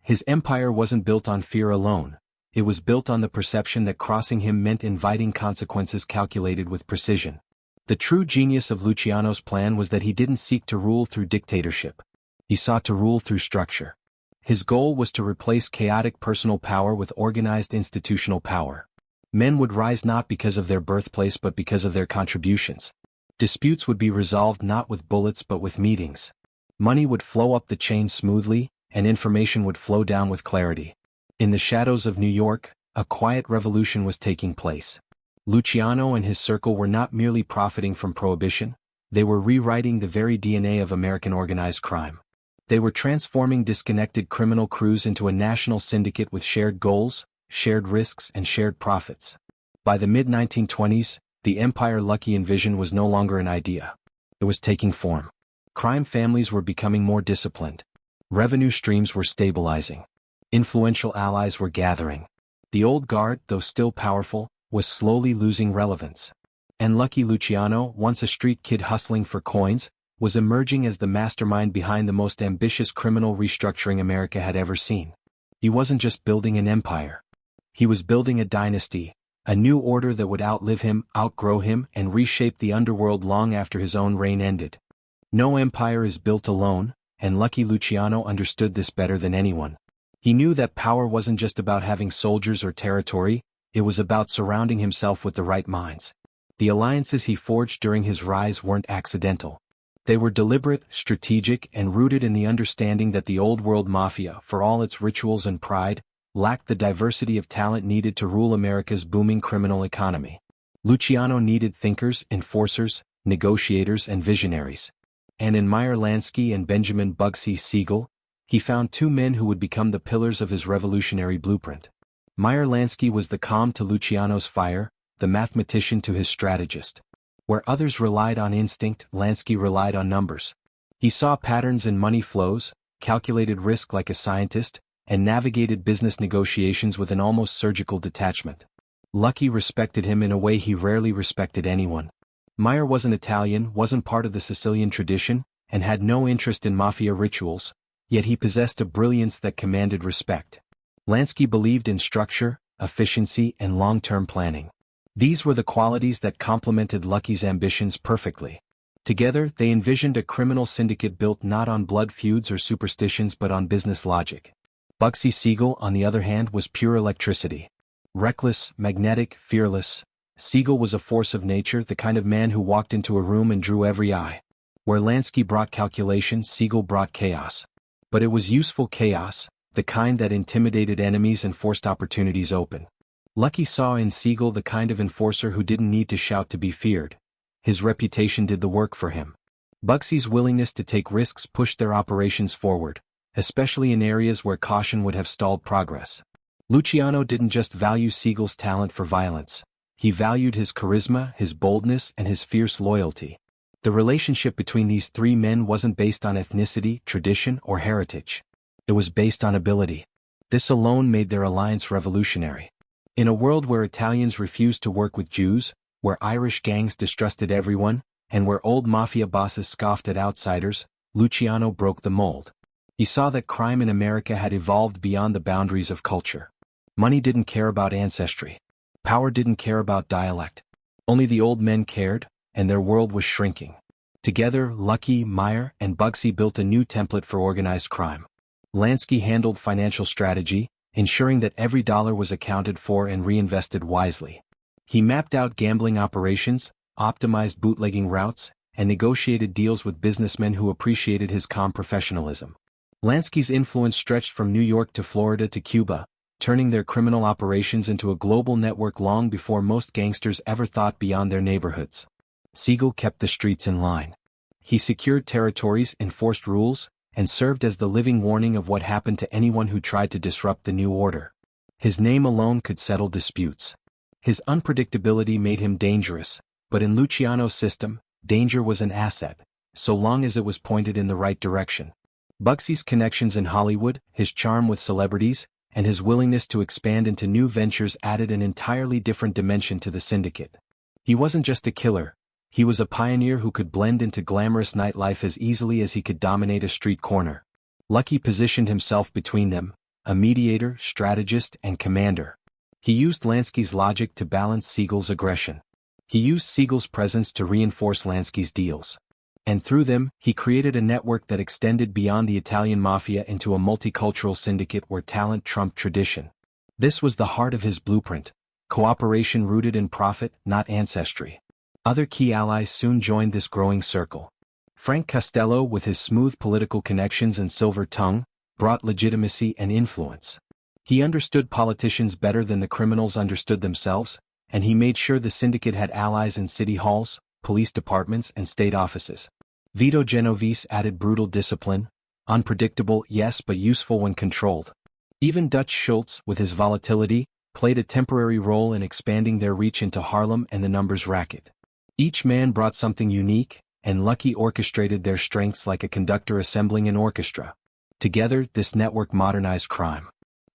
His empire wasn't built on fear alone, it was built on the perception that crossing him meant inviting consequences calculated with precision. The true genius of Luciano's plan was that he didn't seek to rule through dictatorship. He sought to rule through structure. His goal was to replace chaotic personal power with organized institutional power. Men would rise not because of their birthplace but because of their contributions. Disputes would be resolved not with bullets but with meetings. Money would flow up the chain smoothly, and information would flow down with clarity. In the shadows of New York, a quiet revolution was taking place. Luciano and his circle were not merely profiting from prohibition, they were rewriting the very DNA of American organized crime. They were transforming disconnected criminal crews into a national syndicate with shared goals, shared risks, and shared profits. By the mid-1920s, the empire Lucky envisioned was no longer an idea. It was taking form. Crime families were becoming more disciplined. Revenue streams were stabilizing. Influential allies were gathering. The old guard, though still powerful, was slowly losing relevance. And Lucky Luciano, once a street kid hustling for coins, was emerging as the mastermind behind the most ambitious criminal restructuring America had ever seen. He wasn't just building an empire. He was building a dynasty, a new order that would outlive him, outgrow him, and reshape the underworld long after his own reign ended. No empire is built alone, and Lucky Luciano understood this better than anyone. He knew that power wasn't just about having soldiers or territory, it was about surrounding himself with the right minds. The alliances he forged during his rise weren't accidental. They were deliberate, strategic, and rooted in the understanding that the old world mafia, for all its rituals and pride, lacked the diversity of talent needed to rule America's booming criminal economy. Luciano needed thinkers, enforcers, negotiators, and visionaries. And in Meyer Lansky and Benjamin Bugsy Siegel, he found two men who would become the pillars of his revolutionary blueprint. Meyer Lansky was the calm to Luciano's fire, the mathematician to his strategist. Where others relied on instinct, Lansky relied on numbers. He saw patterns in money flows, calculated risk like a scientist, and navigated business negotiations with an almost surgical detachment. Lucky respected him in a way he rarely respected anyone. Meyer wasn't Italian, wasn't part of the Sicilian tradition, and had no interest in mafia rituals, yet he possessed a brilliance that commanded respect. Lansky believed in structure, efficiency, and long-term planning. These were the qualities that complemented Lucky's ambitions perfectly. Together, they envisioned a criminal syndicate built not on blood feuds or superstitions but on business logic. Bugsy Siegel, on the other hand, was pure electricity. Reckless, magnetic, fearless, Siegel was a force of nature, the kind of man who walked into a room and drew every eye. Where Lansky brought calculation, Siegel brought chaos. But it was useful chaos, the kind that intimidated enemies and forced opportunities open. Lucky saw in Siegel the kind of enforcer who didn't need to shout to be feared. His reputation did the work for him. Bugsy's willingness to take risks pushed their operations forward, especially in areas where caution would have stalled progress. Luciano didn't just value Siegel's talent for violence. He valued his charisma, his boldness, and his fierce loyalty. The relationship between these three men wasn't based on ethnicity, tradition, or heritage. It was based on ability. This alone made their alliance revolutionary. In a world where Italians refused to work with Jews, where Irish gangs distrusted everyone, and where old mafia bosses scoffed at outsiders, Luciano broke the mold. He saw that crime in America had evolved beyond the boundaries of culture. Money didn't care about ancestry. Power didn't care about dialect. Only the old men cared, and their world was shrinking. Together, Lucky, Meyer, and Bugsy built a new template for organized crime. Lansky handled financial strategy, ensuring that every dollar was accounted for and reinvested wisely. He mapped out gambling operations, optimized bootlegging routes, and negotiated deals with businessmen who appreciated his calm professionalism. Lansky's influence stretched from New York to Florida to Cuba, turning their criminal operations into a global network long before most gangsters ever thought beyond their neighborhoods. Siegel kept the streets in line. He secured territories, enforced rules, and served as the living warning of what happened to anyone who tried to disrupt the new order. His name alone could settle disputes. His unpredictability made him dangerous, but in Luciano's system, danger was an asset, so long as it was pointed in the right direction. Bugsy's connections in Hollywood, his charm with celebrities, and his willingness to expand into new ventures added an entirely different dimension to the syndicate. He wasn't just a killer. He was a pioneer who could blend into glamorous nightlife as easily as he could dominate a street corner. Lucky positioned himself between them, a mediator, strategist, and commander. He used Lansky's logic to balance Siegel's aggression. He used Siegel's presence to reinforce Lansky's deals. And through them, he created a network that extended beyond the Italian mafia into a multicultural syndicate where talent trumped tradition. This was the heart of his blueprint, cooperation rooted in profit, not ancestry. Other key allies soon joined this growing circle. Frank Costello, with his smooth political connections and silver tongue, brought legitimacy and influence. He understood politicians better than the criminals understood themselves, and he made sure the syndicate had allies in city halls, police departments, and state offices. Vito Genovese added brutal discipline, unpredictable, yes, but useful when controlled. Even Dutch Schultz, with his volatility, played a temporary role in expanding their reach into Harlem and the numbers racket. Each man brought something unique, and Lucky orchestrated their strengths like a conductor assembling an orchestra. Together, this network modernized crime.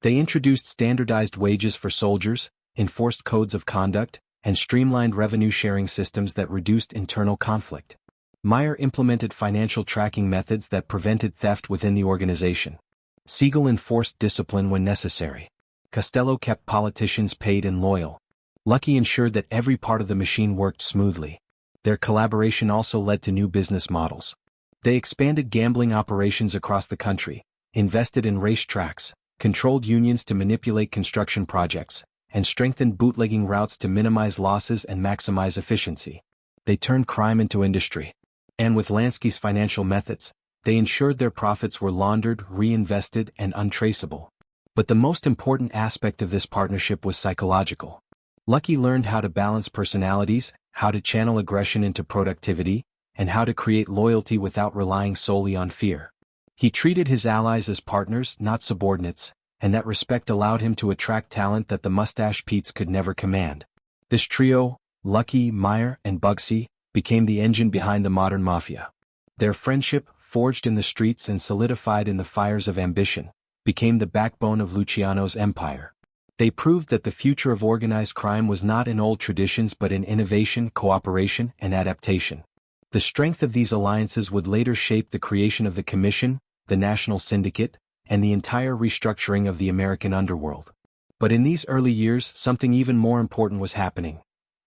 They introduced standardized wages for soldiers, enforced codes of conduct, and streamlined revenue-sharing systems that reduced internal conflict. Meyer implemented financial tracking methods that prevented theft within the organization. Siegel enforced discipline when necessary. Costello kept politicians paid and loyal. Lucky ensured that every part of the machine worked smoothly. Their collaboration also led to new business models. They expanded gambling operations across the country, invested in racetracks, controlled unions to manipulate construction projects, and strengthened bootlegging routes to minimize losses and maximize efficiency. They turned crime into industry. And with Lansky's financial methods, they ensured their profits were laundered, reinvested, and untraceable. But the most important aspect of this partnership was psychological. Lucky learned how to balance personalities, how to channel aggression into productivity, and how to create loyalty without relying solely on fear. He treated his allies as partners, not subordinates, and that respect allowed him to attract talent that the Mustache Petes could never command. This trio, Lucky, Meyer, and Bugsy, became the engine behind the modern mafia. Their friendship, forged in the streets and solidified in the fires of ambition, became the backbone of Luciano's empire. They proved that the future of organized crime was not in old traditions but in innovation, cooperation, and adaptation. The strength of these alliances would later shape the creation of the Commission, the National Syndicate, and the entire restructuring of the American underworld. But in these early years, something even more important was happening.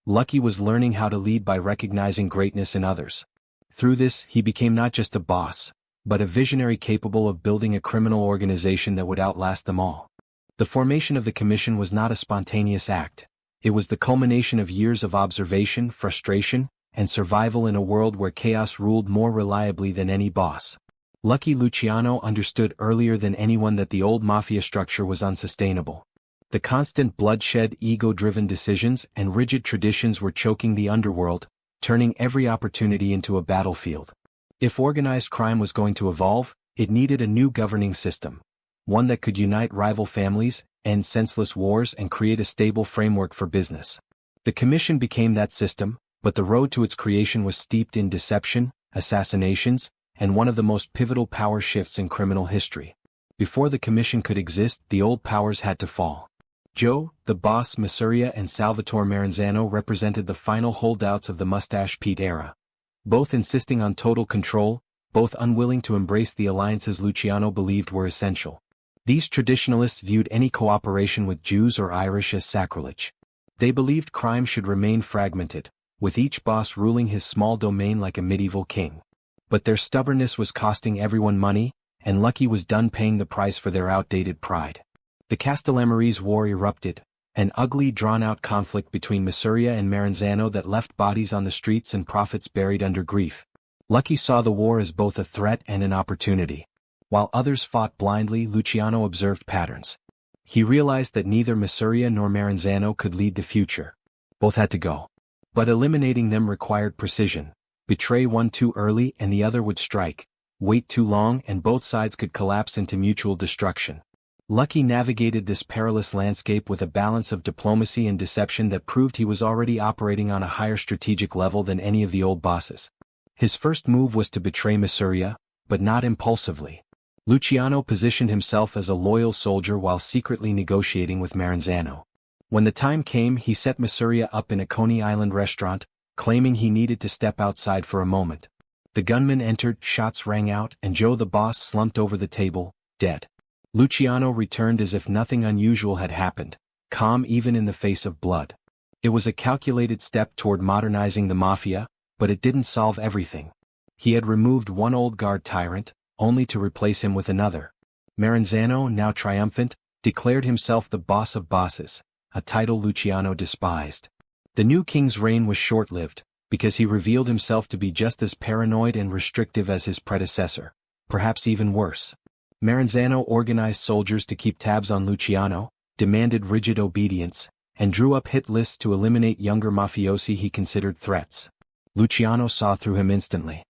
Lucky was learning how to lead by recognizing greatness in others. Through this, he became not just a boss, but a visionary capable of building a criminal organization that would outlast them all. The formation of the Commission was not a spontaneous act. It was the culmination of years of observation, frustration, and survival in a world where chaos ruled more reliably than any boss. Lucky Luciano understood earlier than anyone that the old mafia structure was unsustainable. The constant bloodshed, ego-driven decisions, and rigid traditions were choking the underworld, turning every opportunity into a battlefield. If organized crime was going to evolve, it needed a new governing system. One that could unite rival families, end senseless wars, and create a stable framework for business. The Commission became that system, but the road to its creation was steeped in deception, assassinations, and one of the most pivotal power shifts in criminal history. Before the Commission could exist, the old powers had to fall. Joe, the boss, Masuria, and Salvatore Maranzano represented the final holdouts of the Mustache Pete era. Both insisting on total control, both unwilling to embrace the alliances Luciano believed were essential. These traditionalists viewed any cooperation with Jews or Irish as sacrilege. They believed crime should remain fragmented, with each boss ruling his small domain like a medieval king. But their stubbornness was costing everyone money, and Lucky was done paying the price for their outdated pride. The Castellamarese War erupted, an ugly, drawn-out conflict between Masuria and Maranzano that left bodies on the streets and profits buried under grief. Lucky saw the war as both a threat and an opportunity. While others fought blindly, Luciano observed patterns. He realized that neither Masuria nor Maranzano could lead the future. Both had to go. But eliminating them required precision. Betray one too early and the other would strike. Wait too long and both sides could collapse into mutual destruction. Lucky navigated this perilous landscape with a balance of diplomacy and deception that proved he was already operating on a higher strategic level than any of the old bosses. His first move was to betray Masuria, but not impulsively. Luciano positioned himself as a loyal soldier while secretly negotiating with Maranzano. When the time came, he set Masuria up in a Coney Island restaurant, claiming he needed to step outside for a moment. The gunman entered, shots rang out, and Joe the boss slumped over the table, dead. Luciano returned as if nothing unusual had happened, calm even in the face of blood. It was a calculated step toward modernizing the mafia, but it didn't solve everything. He had removed one old guard tyrant, only to replace him with another. Maranzano, now triumphant, declared himself the boss of bosses, a title Luciano despised. The new king's reign was short-lived, because he revealed himself to be just as paranoid and restrictive as his predecessor, perhaps even worse. Maranzano organized soldiers to keep tabs on Luciano, demanded rigid obedience, and drew up hit lists to eliminate younger mafiosi he considered threats. Luciano saw through him instantly.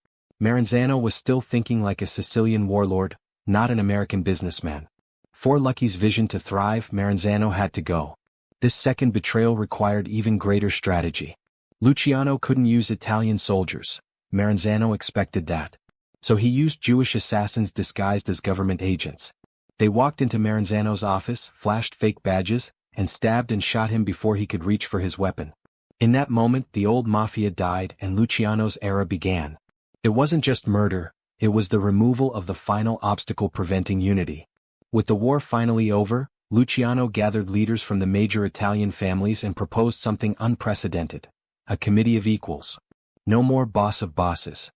Maranzano was still thinking like a Sicilian warlord, not an American businessman. For Lucky's vision to thrive, Maranzano had to go. This second betrayal required even greater strategy. Luciano couldn't use Italian soldiers. Maranzano expected that. So he used Jewish assassins disguised as government agents. They walked into Maranzano's office, flashed fake badges, and stabbed and shot him before he could reach for his weapon. In that moment, the old mafia died and Luciano's era began. It wasn't just murder, it was the removal of the final obstacle preventing unity. With the war finally over, Luciano gathered leaders from the major Italian families and proposed something unprecedented: a committee of equals. No more boss of bosses.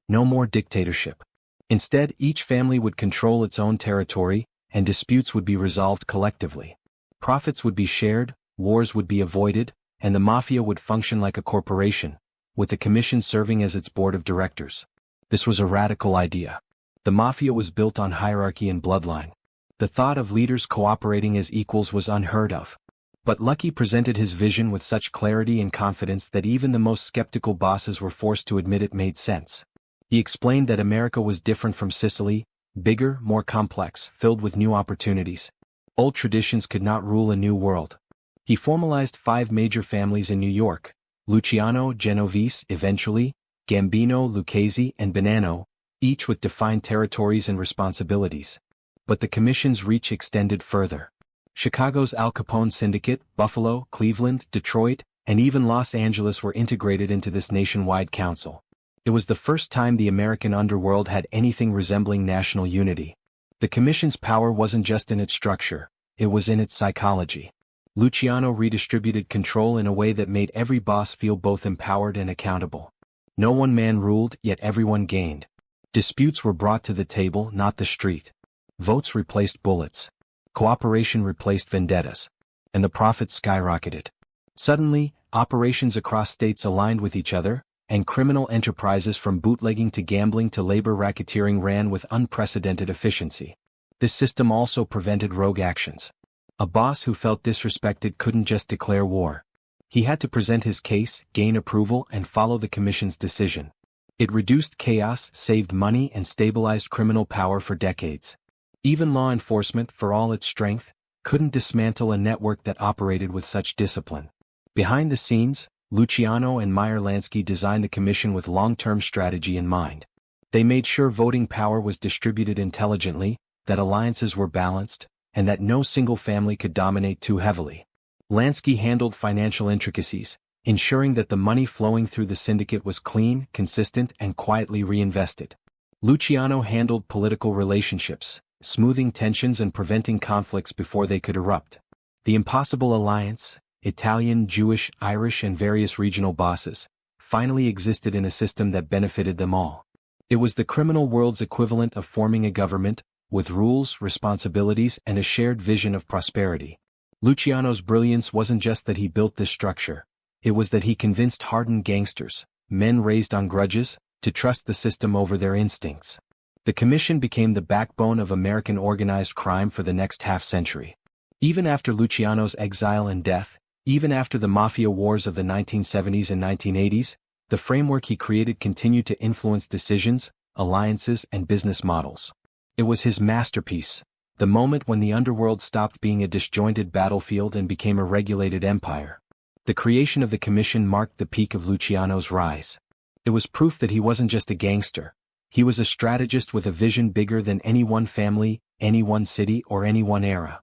No more dictatorship. Instead, each family would control its own territory, and disputes would be resolved collectively. Profits would be shared, wars would be avoided, and the mafia would function like a corporation, with the commission serving as its board of directors. This was a radical idea. The mafia was built on hierarchy and bloodline. The thought of leaders cooperating as equals was unheard of. But Lucky presented his vision with such clarity and confidence that even the most skeptical bosses were forced to admit it made sense. He explained that America was different from Sicily, bigger, more complex, filled with new opportunities. Old traditions could not rule a new world. He formalized 5 major families in New York: Luciano, Genovese, eventually, Gambino, Lucchese, and Bonanno, each with defined territories and responsibilities. But the commission's reach extended further. Chicago's Al Capone syndicate, Buffalo, Cleveland, Detroit, and even Los Angeles were integrated into this nationwide council. It was the first time the American underworld had anything resembling national unity. The commission's power wasn't just in its structure, it was in its psychology. Luciano redistributed control in a way that made every boss feel both empowered and accountable. No one man ruled, yet everyone gained. Disputes were brought to the table, not the street. Votes replaced bullets. Cooperation replaced vendettas. And the profits skyrocketed. Suddenly, operations across states aligned with each other, and criminal enterprises from bootlegging to gambling to labor racketeering ran with unprecedented efficiency. This system also prevented rogue actions. A boss who felt disrespected couldn't just declare war. He had to present his case, gain approval, and follow the commission's decision. It reduced chaos, saved money, and stabilized criminal power for decades. Even law enforcement, for all its strength, couldn't dismantle a network that operated with such discipline. Behind the scenes, Luciano and Meyer Lansky designed the commission with long-term strategy in mind. They made sure voting power was distributed intelligently, that alliances were balanced, and that no single family could dominate too heavily. Lansky handled financial intricacies, ensuring that the money flowing through the syndicate was clean, consistent, and quietly reinvested. Luciano handled political relationships, smoothing tensions and preventing conflicts before they could erupt. The Impossible Alliance, Italian, Jewish, Irish, and various regional bosses, finally existed in a system that benefited them all. It was the criminal world's equivalent of forming a government, with rules, responsibilities, and a shared vision of prosperity. Luciano's brilliance wasn't just that he built this structure, it was that he convinced hardened gangsters, men raised on grudges, to trust the system over their instincts. The commission became the backbone of American organized crime for the next half-century. Even after Luciano's exile and death, even after the mafia wars of the 1970s and 1980s, the framework he created continued to influence decisions, alliances, and business models. It was his masterpiece, the moment when the underworld stopped being a disjointed battlefield and became a regulated empire. The creation of the commission marked the peak of Luciano's rise. It was proof that he wasn't just a gangster. He was a strategist with a vision bigger than any one family, any one city, or any one era.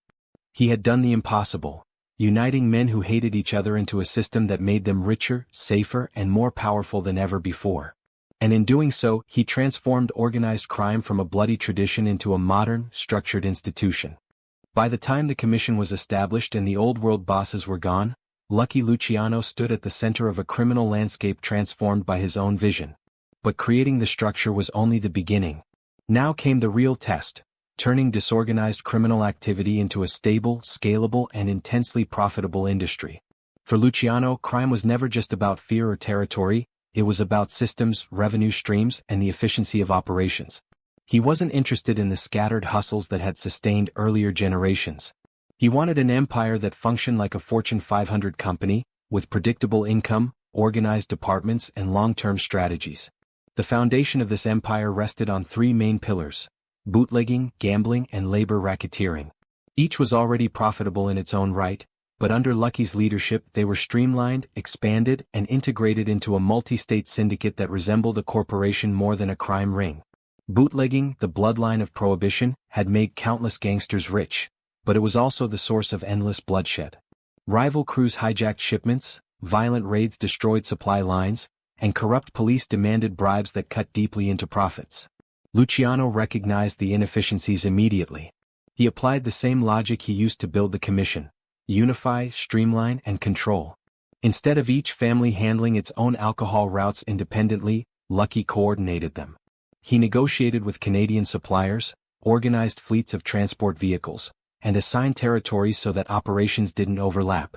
He had done the impossible, uniting men who hated each other into a system that made them richer, safer, and more powerful than ever before. And in doing so, he transformed organized crime from a bloody tradition into a modern, structured institution. By the time the commission was established and the old world bosses were gone, Lucky Luciano stood at the center of a criminal landscape transformed by his own vision. But creating the structure was only the beginning. Now came the real test, turning disorganized criminal activity into a stable, scalable, and intensely profitable industry. For Luciano, crime was never just about fear or territory, it was about systems, revenue streams, and the efficiency of operations. He wasn't interested in the scattered hustles that had sustained earlier generations. He wanted an empire that functioned like a Fortune 500 company, with predictable income, organized departments, and long-term strategies. The foundation of this empire rested on 3 main pillars: bootlegging, gambling, and labor racketeering. Each was already profitable in its own right, but under Lucky's leadership they were streamlined, expanded, and integrated into a multi-state syndicate that resembled a corporation more than a crime ring. Bootlegging, the bloodline of prohibition, had made countless gangsters rich, but it was also the source of endless bloodshed. Rival crews hijacked shipments, violent raids destroyed supply lines, and corrupt police demanded bribes that cut deeply into profits. Luciano recognized the inefficiencies immediately. He applied the same logic he used to build the commission: unify, streamline, and control. Instead of each family handling its own alcohol routes independently, Lucky coordinated them. He negotiated with Canadian suppliers, organized fleets of transport vehicles, and assigned territories so that operations didn't overlap.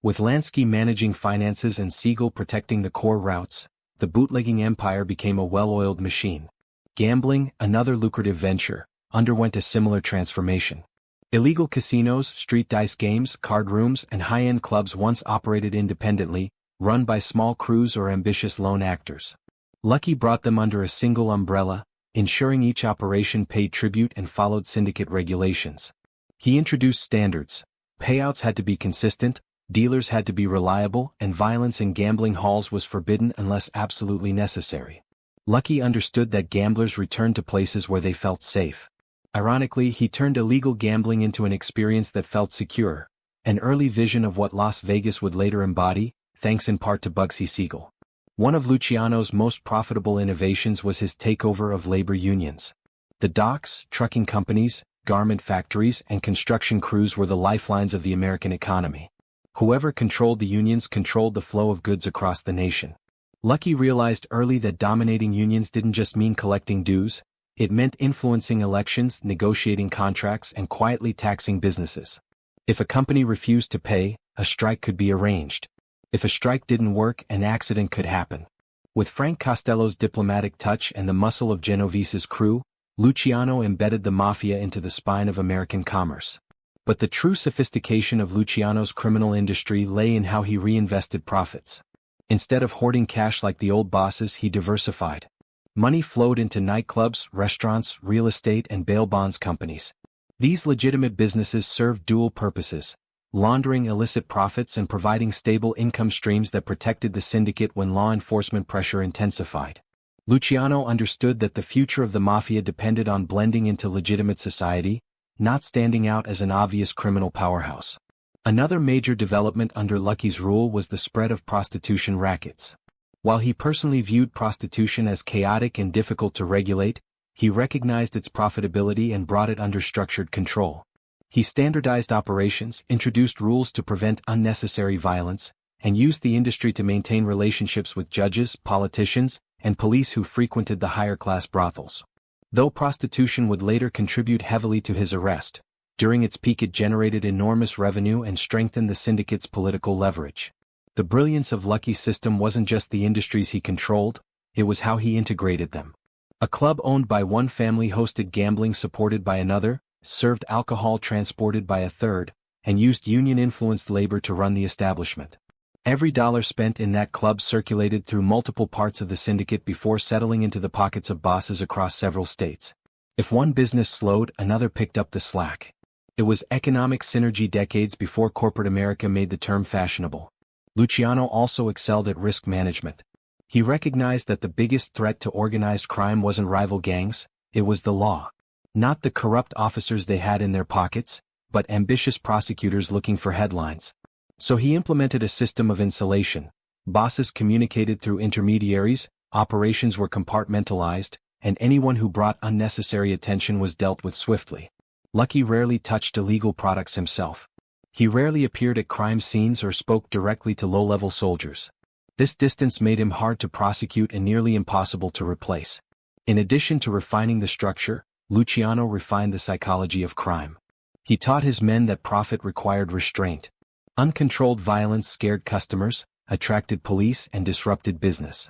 With Lansky managing finances and Siegel protecting the core routes, the bootlegging empire became a well-oiled machine. Gambling, another lucrative venture, underwent a similar transformation. Illegal casinos, street dice games, card rooms, and high-end clubs once operated independently, run by small crews or ambitious lone actors. Lucky brought them under a single umbrella, ensuring each operation paid tribute and followed syndicate regulations. He introduced standards: payouts had to be consistent, dealers had to be reliable, and violence in gambling halls was forbidden unless absolutely necessary. Lucky understood that gamblers returned to places where they felt safe. Ironically, he turned illegal gambling into an experience that felt secure, an early vision of what Las Vegas would later embody, thanks in part to Bugsy Siegel. One of Luciano's most profitable innovations was his takeover of labor unions. The docks, trucking companies, garment factories, and construction crews were the lifelines of the American economy. Whoever controlled the unions controlled the flow of goods across the nation. Lucky realized early that dominating unions didn't just mean collecting dues, it meant influencing elections, negotiating contracts, and quietly taxing businesses. If a company refused to pay, a strike could be arranged. If a strike didn't work, an accident could happen. With Frank Costello's diplomatic touch and the muscle of Genovese's crew, Luciano embedded the mafia into the spine of American commerce. But the true sophistication of Luciano's criminal industry lay in how he reinvested profits. Instead of hoarding cash like the old bosses, he diversified. Money flowed into nightclubs, restaurants, real estate, and bail bonds companies. These legitimate businesses served dual purposes: laundering illicit profits and providing stable income streams that protected the syndicate when law enforcement pressure intensified. Luciano understood that the future of the mafia depended on blending into legitimate society, not standing out as an obvious criminal powerhouse. Another major development under Lucky's rule was the spread of prostitution rackets. While he personally viewed prostitution as chaotic and difficult to regulate, he recognized its profitability and brought it under structured control. He standardized operations, introduced rules to prevent unnecessary violence, and used the industry to maintain relationships with judges, politicians, and police who frequented the higher-class brothels. Though prostitution would later contribute heavily to his arrest, during its peak it generated enormous revenue and strengthened the syndicate's political leverage. The brilliance of Lucky's system wasn't just the industries he controlled, it was how he integrated them. A club owned by one family hosted gambling supported by another, served alcohol transported by a third, and used union-influenced labor to run the establishment. Every dollar spent in that club circulated through multiple parts of the syndicate before settling into the pockets of bosses across several states. If one business slowed, another picked up the slack. It was economic synergy decades before corporate America made the term fashionable. Luciano also excelled at risk management. He recognized that the biggest threat to organized crime wasn't rival gangs, it was the law. Not the corrupt officers they had in their pockets, but ambitious prosecutors looking for headlines. So he implemented a system of insulation. Bosses communicated through intermediaries, operations were compartmentalized, and anyone who brought unnecessary attention was dealt with swiftly. Lucky rarely touched illegal products himself. He rarely appeared at crime scenes or spoke directly to low-level soldiers. This distance made him hard to prosecute and nearly impossible to replace. In addition to refining the structure, Luciano refined the psychology of crime. He taught his men that profit required restraint. Uncontrolled violence scared customers, attracted police, and disrupted business.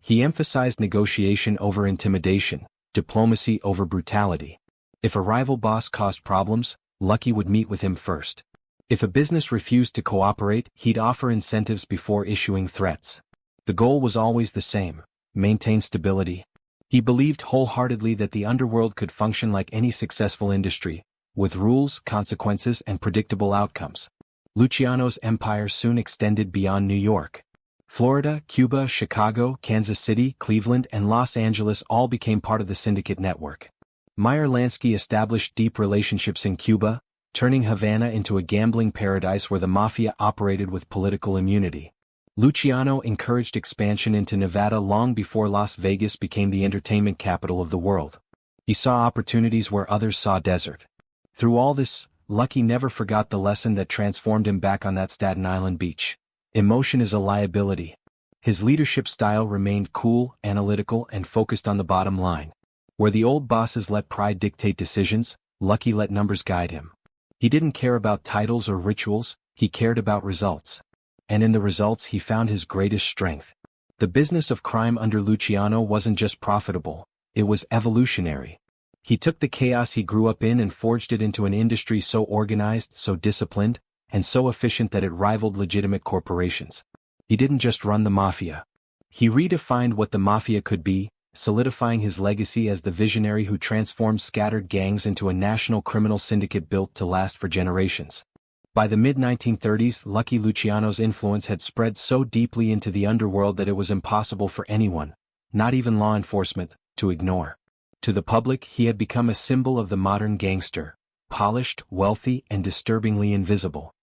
He emphasized negotiation over intimidation, diplomacy over brutality. If a rival boss caused problems, Lucky would meet with him first. If a business refused to cooperate, he'd offer incentives before issuing threats. The goal was always the same: maintain stability. He believed wholeheartedly that the underworld could function like any successful industry, with rules, consequences, and predictable outcomes. Luciano's empire soon extended beyond New York. Florida, Cuba, Chicago, Kansas City, Cleveland, and Los Angeles all became part of the syndicate network. Meyer Lansky established deep relationships in Cuba, turning Havana into a gambling paradise where the mafia operated with political immunity. Luciano encouraged expansion into Nevada long before Las Vegas became the entertainment capital of the world. He saw opportunities where others saw desert. Through all this, Lucky never forgot the lesson that transformed him back on that Staten Island beach. Emotion is a liability. His leadership style remained cool, analytical, and focused on the bottom line. Where the old bosses let pride dictate decisions, Lucky let numbers guide him. He didn't care about titles or rituals, he cared about results. And in the results he found his greatest strength. The business of crime under Luciano wasn't just profitable, it was evolutionary. He took the chaos he grew up in and forged it into an industry so organized, so disciplined, and so efficient that it rivaled legitimate corporations. He didn't just run the mafia. He redefined what the mafia could be, solidifying his legacy as the visionary who transformed scattered gangs into a national criminal syndicate built to last for generations. By the mid-1930s, Lucky Luciano's influence had spread so deeply into the underworld that it was impossible for anyone, not even law enforcement, to ignore. To the public, he had become a symbol of the modern gangster, polished, wealthy, and disturbingly invisible.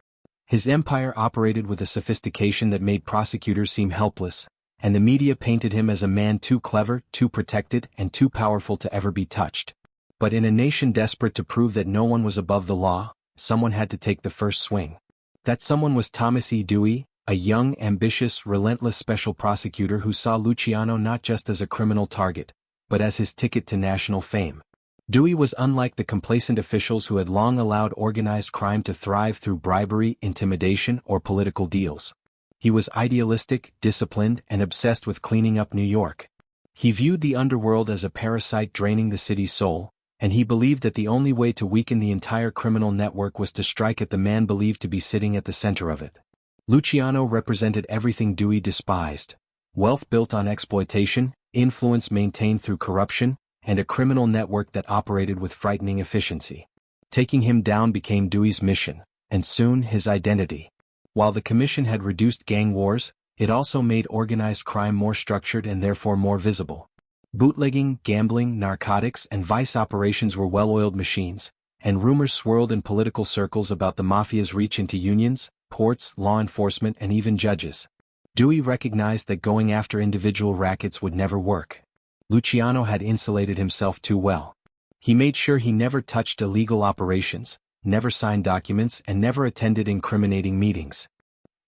His empire operated with a sophistication that made prosecutors seem helpless, and the media painted him as a man too clever, too protected, and too powerful to ever be touched. But in a nation desperate to prove that no one was above the law, someone had to take the first swing. That someone was Thomas E. Dewey, a young, ambitious, relentless special prosecutor who saw Luciano not just as a criminal target, but as his ticket to national fame. Dewey was unlike the complacent officials who had long allowed organized crime to thrive through bribery, intimidation, or political deals. He was idealistic, disciplined, and obsessed with cleaning up New York. He viewed the underworld as a parasite draining the city's soul, and he believed that the only way to weaken the entire criminal network was to strike at the man believed to be sitting at the center of it. Luciano represented everything Dewey despised: wealth built on exploitation, influence maintained through corruption, and a criminal network that operated with frightening efficiency. Taking him down became Dewey's mission, and soon his identity. While the commission had reduced gang wars, it also made organized crime more structured and therefore more visible. Bootlegging, gambling, narcotics, and vice operations were well-oiled machines, and rumors swirled in political circles about the mafia's reach into unions, ports, law enforcement, and even judges. Dewey recognized that going after individual rackets would never work. Luciano had insulated himself too well. He made sure he never touched illegal operations, never signed documents, and never attended incriminating meetings.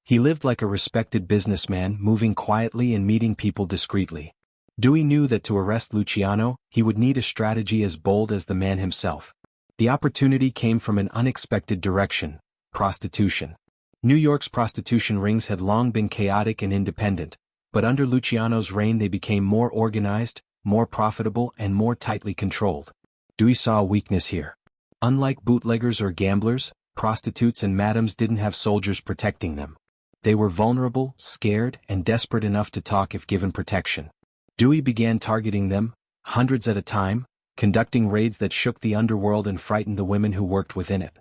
He lived like a respected businessman, moving quietly and meeting people discreetly. Dewey knew that to arrest Luciano, he would need a strategy as bold as the man himself. The opportunity came from an unexpected direction: prostitution. New York's prostitution rings had long been chaotic and independent, but under Luciano's reign they became more organized, more profitable, and more tightly controlled. Dewey saw a weakness here. Unlike bootleggers or gamblers, prostitutes and madams didn't have soldiers protecting them. They were vulnerable, scared, and desperate enough to talk if given protection. Dewey began targeting them, hundreds at a time, conducting raids that shook the underworld and frightened the women who worked within it.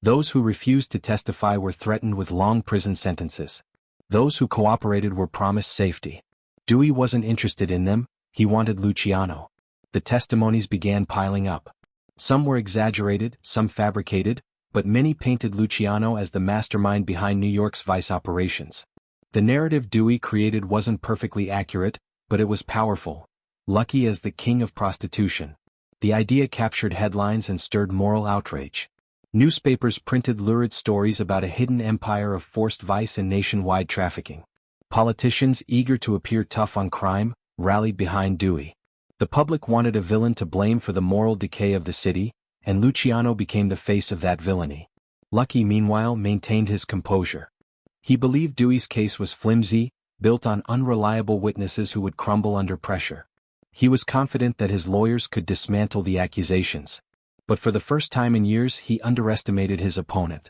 Those who refused to testify were threatened with long prison sentences. Those who cooperated were promised safety. Dewey wasn't interested in them, he wanted Luciano. The testimonies began piling up. Some were exaggerated, some fabricated, but many painted Luciano as the mastermind behind New York's vice operations. The narrative Dewey created wasn't perfectly accurate, but it was powerful. Lucky as the king of prostitution. The idea captured headlines and stirred moral outrage. Newspapers printed lurid stories about a hidden empire of forced vice and nationwide trafficking. Politicians, eager to appear tough on crime, rallied behind Dewey. The public wanted a villain to blame for the moral decay of the city, and Luciano became the face of that villainy. Lucky, meanwhile, maintained his composure. He believed Dewey's case was flimsy, built on unreliable witnesses who would crumble under pressure. He was confident that his lawyers could dismantle the accusations. But for the first time in years he underestimated his opponent.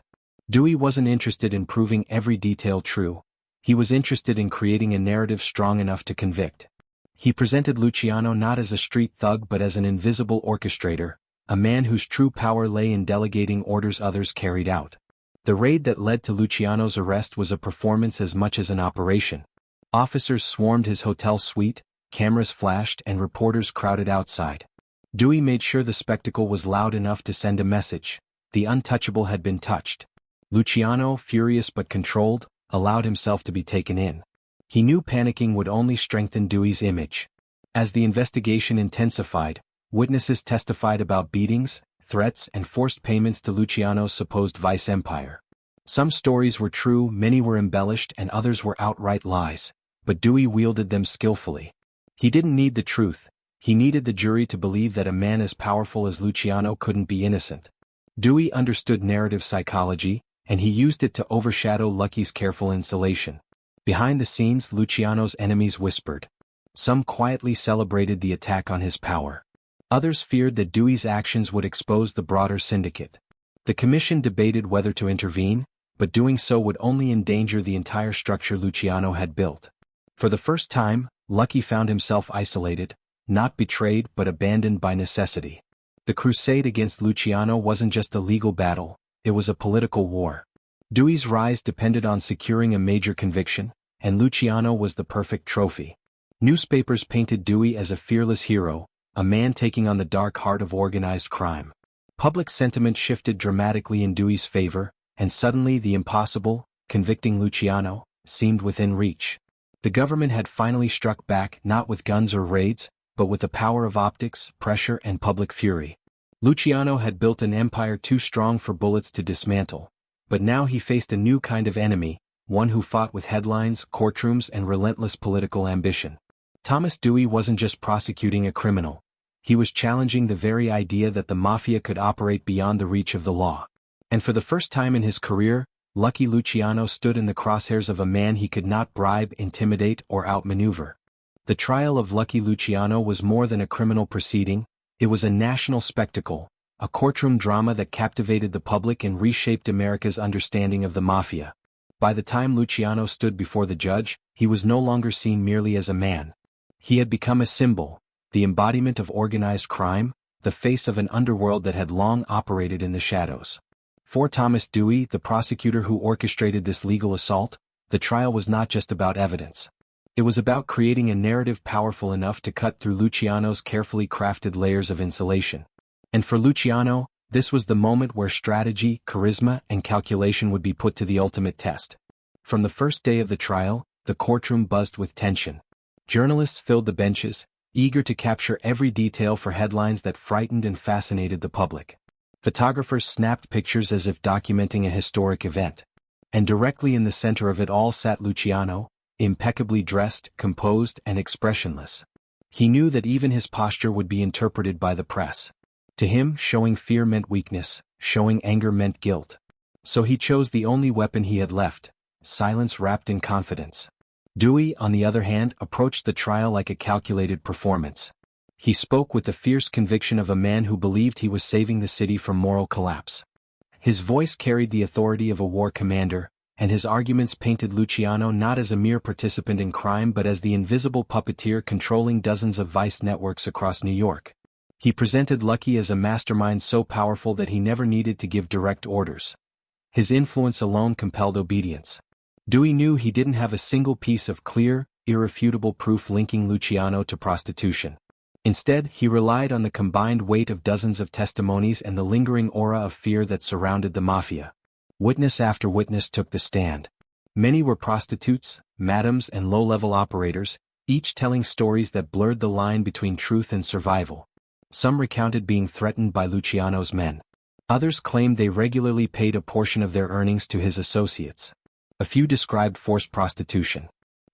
Dewey wasn't interested in proving every detail true. He was interested in creating a narrative strong enough to convict. He presented Luciano not as a street thug but as an invisible orchestrator, a man whose true power lay in delegating orders others carried out. The raid that led to Luciano's arrest was a performance as much as an operation. Officers swarmed his hotel suite, cameras flashed, and reporters crowded outside. Dewey made sure the spectacle was loud enough to send a message: the untouchable had been touched. Luciano, furious but controlled, allowed himself to be taken in. He knew panicking would only strengthen Dewey's image. As the investigation intensified, witnesses testified about beatings, threats and forced payments to Luciano's supposed vice empire. Some stories were true, many were embellished, and others were outright lies, but Dewey wielded them skillfully. He didn't need the truth, he needed the jury to believe that a man as powerful as Luciano couldn't be innocent. Dewey understood narrative psychology, and he used it to overshadow Lucky's careful insulation. Behind the scenes, Luciano's enemies whispered. Some quietly celebrated the attack on his power. Others feared that Dewey's actions would expose the broader syndicate. The commission debated whether to intervene, but doing so would only endanger the entire structure Luciano had built. For the first time, Lucky found himself isolated, not betrayed but abandoned by necessity. The crusade against Luciano wasn't just a legal battle, it was a political war. Dewey's rise depended on securing a major conviction, and Luciano was the perfect trophy. Newspapers painted Dewey as a fearless hero, a man taking on the dark heart of organized crime. Public sentiment shifted dramatically in Dewey's favor, and suddenly the impossible, convicting Luciano, seemed within reach. The government had finally struck back, not with guns or raids, but with the power of optics, pressure, and public fury. Luciano had built an empire too strong for bullets to dismantle, but now he faced a new kind of enemy, one who fought with headlines, courtrooms, and relentless political ambition. Thomas Dewey wasn't just prosecuting a criminal. He was challenging the very idea that the mafia could operate beyond the reach of the law. And for the first time in his career, Lucky Luciano stood in the crosshairs of a man he could not bribe, intimidate, or outmaneuver. The trial of Lucky Luciano was more than a criminal proceeding, it was a national spectacle, a courtroom drama that captivated the public and reshaped America's understanding of the mafia. By the time Luciano stood before the judge, he was no longer seen merely as a man. He had become a symbol, the embodiment of organized crime, the face of an underworld that had long operated in the shadows. For Thomas Dewey, the prosecutor who orchestrated this legal assault, the trial was not just about evidence. It was about creating a narrative powerful enough to cut through Luciano's carefully crafted layers of insulation. And for Luciano, this was the moment where strategy, charisma, and calculation would be put to the ultimate test. From the first day of the trial, the courtroom buzzed with tension. Journalists filled the benches, eager to capture every detail for headlines that frightened and fascinated the public. Photographers snapped pictures as if documenting a historic event. And directly in the center of it all sat Luciano, impeccably dressed, composed, and expressionless. He knew that even his posture would be interpreted by the press. To him, showing fear meant weakness, showing anger meant guilt. So he chose the only weapon he had left, silence wrapped in confidence. Dewey, on the other hand, approached the trial like a calculated performance. He spoke with the fierce conviction of a man who believed he was saving the city from moral collapse. His voice carried the authority of a war commander, and his arguments painted Luciano not as a mere participant in crime but as the invisible puppeteer controlling dozens of vice networks across New York. He presented Lucky as a mastermind so powerful that he never needed to give direct orders. His influence alone compelled obedience. Dewey knew he didn't have a single piece of clear, irrefutable proof linking Luciano to prostitution. Instead, he relied on the combined weight of dozens of testimonies and the lingering aura of fear that surrounded the mafia. Witness after witness took the stand. Many were prostitutes, madams, and low-level operators, each telling stories that blurred the line between truth and survival. Some recounted being threatened by Luciano's men. Others claimed they regularly paid a portion of their earnings to his associates. A few described forced prostitution.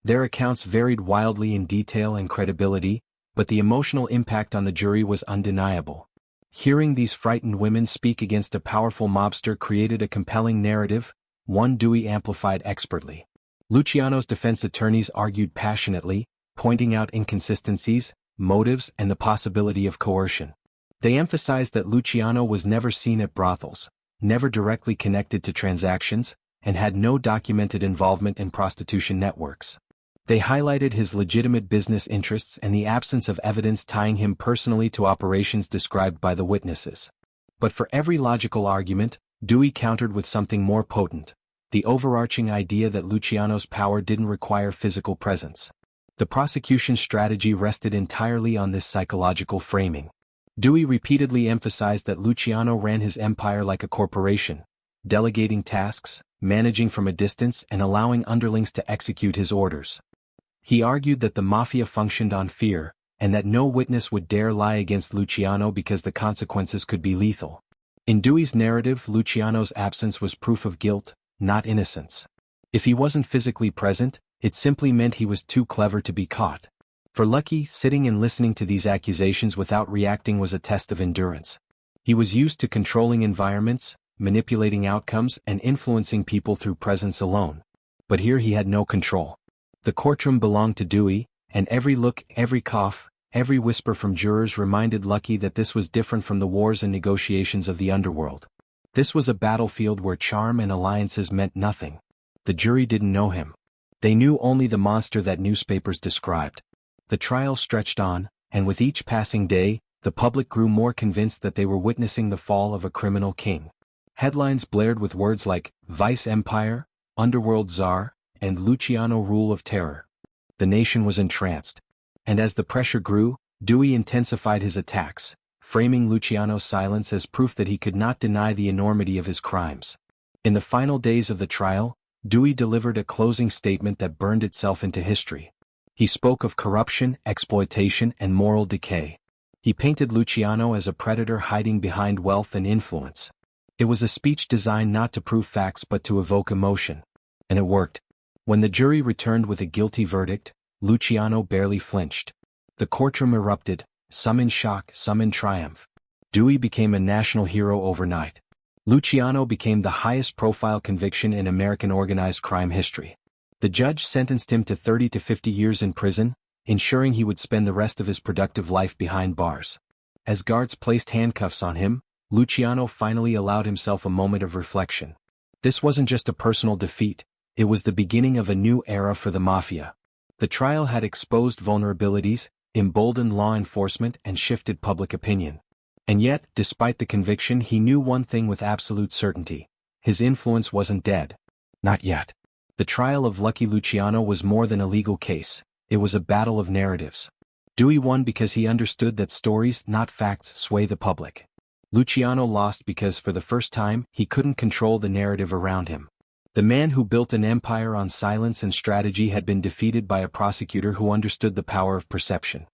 Their accounts varied wildly in detail and credibility, but the emotional impact on the jury was undeniable. Hearing these frightened women speak against a powerful mobster created a compelling narrative, one Dewey amplified expertly. Luciano's defense attorneys argued passionately, pointing out inconsistencies, motives, and the possibility of coercion. They emphasized that Luciano was never seen at brothels, never directly connected to transactions, and had no documented involvement in prostitution networks. They highlighted his legitimate business interests and the absence of evidence tying him personally to operations described by the witnesses. But for every logical argument, Dewey countered with something more potent, the overarching idea that Luciano's power didn't require physical presence. The prosecution's strategy rested entirely on this psychological framing. Dewey repeatedly emphasized that Luciano ran his empire like a corporation, delegating tasks, managing from a distance, and allowing underlings to execute his orders. He argued that the mafia functioned on fear, and that no witness would dare lie against Luciano because the consequences could be lethal. In Dewey's narrative, Luciano's absence was proof of guilt, not innocence. If he wasn't physically present, it simply meant he was too clever to be caught. For Lucky, sitting and listening to these accusations without reacting was a test of endurance. He was used to controlling environments, manipulating outcomes, and influencing people through presence alone. But here he had no control. The courtroom belonged to Dewey, and every look, every cough, every whisper from jurors reminded Lucky that this was different from the wars and negotiations of the underworld. This was a battlefield where charm and alliances meant nothing. The jury didn't know him. They knew only the monster that newspapers described. The trial stretched on, and with each passing day, the public grew more convinced that they were witnessing the fall of a criminal king. Headlines blared with words like Vice Empire, Underworld Czar, and Luciano Rule of Terror. The nation was entranced. And as the pressure grew, Dewey intensified his attacks, framing Luciano's silence as proof that he could not deny the enormity of his crimes. In the final days of the trial, Dewey delivered a closing statement that burned itself into history. He spoke of corruption, exploitation, and moral decay. He painted Luciano as a predator hiding behind wealth and influence. It was a speech designed not to prove facts but to evoke emotion. And it worked. When the jury returned with a guilty verdict, Luciano barely flinched. The courtroom erupted, some in shock, some in triumph. Dewey became a national hero overnight. Luciano became the highest-profile conviction in American organized crime history. The judge sentenced him to 30 to 50 years in prison, ensuring he would spend the rest of his productive life behind bars. As guards placed handcuffs on him, Luciano finally allowed himself a moment of reflection. This wasn't just a personal defeat, it was the beginning of a new era for the mafia. The trial had exposed vulnerabilities, emboldened law enforcement, and shifted public opinion. And yet, despite the conviction, he knew one thing with absolute certainty. His influence wasn't dead. Not yet. The trial of Lucky Luciano was more than a legal case. It was a battle of narratives. Dewey won because he understood that stories, not facts, sway the public. Luciano lost because for the first time, he couldn't control the narrative around him. The man who built an empire on silence and strategy had been defeated by a prosecutor who understood the power of perception.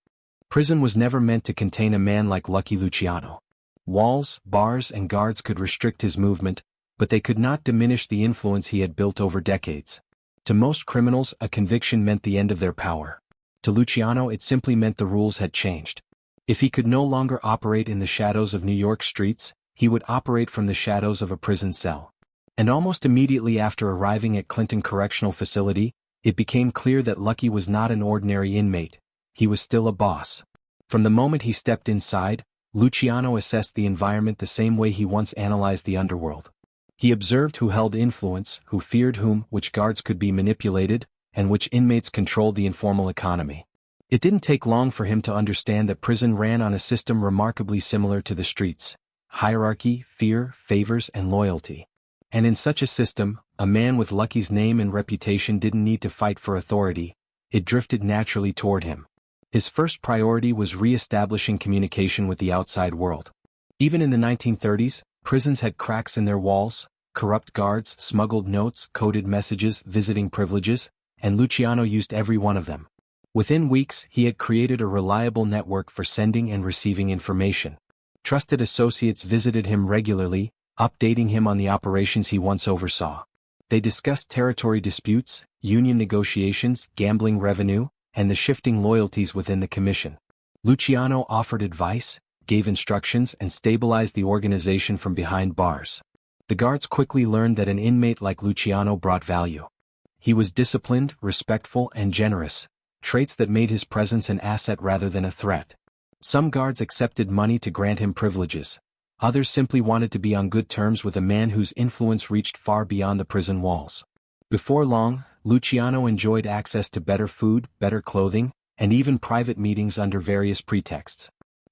Prison was never meant to contain a man like Lucky Luciano. Walls, bars, and guards could restrict his movement, but they could not diminish the influence he had built over decades. To most criminals, a conviction meant the end of their power. To Luciano, it simply meant the rules had changed. If he could no longer operate in the shadows of New York streets, he would operate from the shadows of a prison cell. And almost immediately after arriving at Clinton Correctional Facility, it became clear that Lucky was not an ordinary inmate. He was still a boss. From the moment he stepped inside, Luciano assessed the environment the same way he once analyzed the underworld. He observed who held influence, who feared whom, which guards could be manipulated, and which inmates controlled the informal economy. It didn't take long for him to understand that prison ran on a system remarkably similar to the streets: hierarchy, fear, favors, and loyalty. And in such a system, a man with Lucky's name and reputation didn't need to fight for authority. It drifted naturally toward him. His first priority was re-establishing communication with the outside world. Even in the 1930s, prisons had cracks in their walls, corrupt guards, smuggled notes, coded messages, visiting privileges, and Luciano used every one of them. Within weeks, he had created a reliable network for sending and receiving information. Trusted associates visited him regularly, updating him on the operations he once oversaw. They discussed territory disputes, union negotiations, gambling revenue, and the shifting loyalties within the commission. Luciano offered advice, gave instructions, and stabilized the organization from behind bars. The guards quickly learned that an inmate like Luciano brought value. He was disciplined, respectful, and generous, traits that made his presence an asset rather than a threat. Some guards accepted money to grant him privileges. Others simply wanted to be on good terms with a man whose influence reached far beyond the prison walls. Before long, Luciano enjoyed access to better food, better clothing, and even private meetings under various pretexts.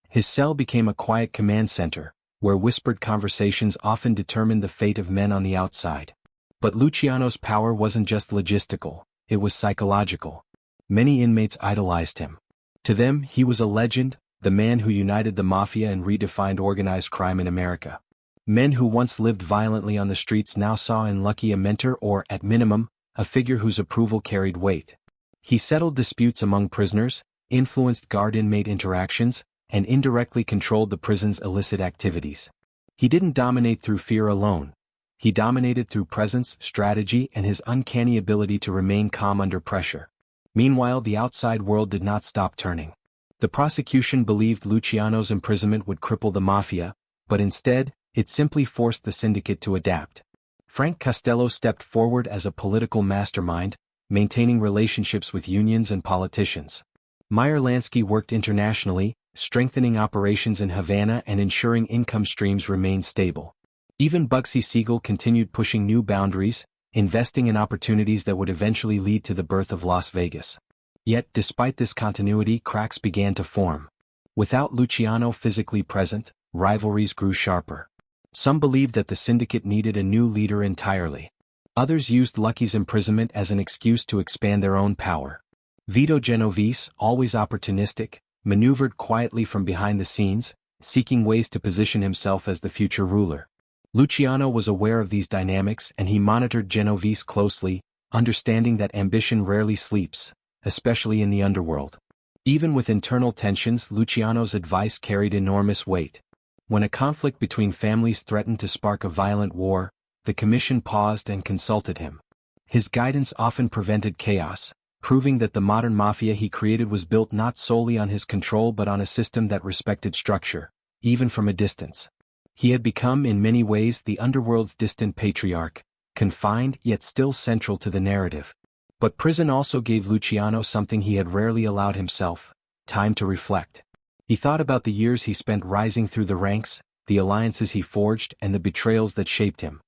His cell became a quiet command center, where whispered conversations often determined the fate of men on the outside. But Luciano's power wasn't just logistical, it was psychological. Many inmates idolized him. To them, he was a legend, the man who united the mafia and redefined organized crime in America. Men who once lived violently on the streets now saw in Lucky a mentor or, at minimum, a figure whose approval carried weight. He settled disputes among prisoners, influenced guard-inmate interactions, and indirectly controlled the prison's illicit activities. He didn't dominate through fear alone. He dominated through presence, strategy, and his uncanny ability to remain calm under pressure. Meanwhile, the outside world did not stop turning. The prosecution believed Luciano's imprisonment would cripple the mafia, but instead, it simply forced the syndicate to adapt. Frank Costello stepped forward as a political mastermind, maintaining relationships with unions and politicians. Meyer Lansky worked internationally, strengthening operations in Havana and ensuring income streams remained stable. Even Bugsy Siegel continued pushing new boundaries, investing in opportunities that would eventually lead to the birth of Las Vegas. Yet, despite this continuity, cracks began to form. Without Luciano physically present, rivalries grew sharper. Some believed that the syndicate needed a new leader entirely. Others used Lucky's imprisonment as an excuse to expand their own power. Vito Genovese, always opportunistic, maneuvered quietly from behind the scenes, seeking ways to position himself as the future ruler. Luciano was aware of these dynamics and he monitored Genovese closely, understanding that ambition rarely sleeps, especially in the underworld. Even with internal tensions, Luciano's advice carried enormous weight. When a conflict between families threatened to spark a violent war, the commission paused and consulted him. His guidance often prevented chaos, proving that the modern mafia he created was built not solely on his control but on a system that respected structure, even from a distance. He had become in many ways the underworld's distant patriarch, confined yet still central to the narrative. But prison also gave Luciano something he had rarely allowed himself: time to reflect. He thought about the years he spent rising through the ranks, the alliances he forged, and the betrayals that shaped him.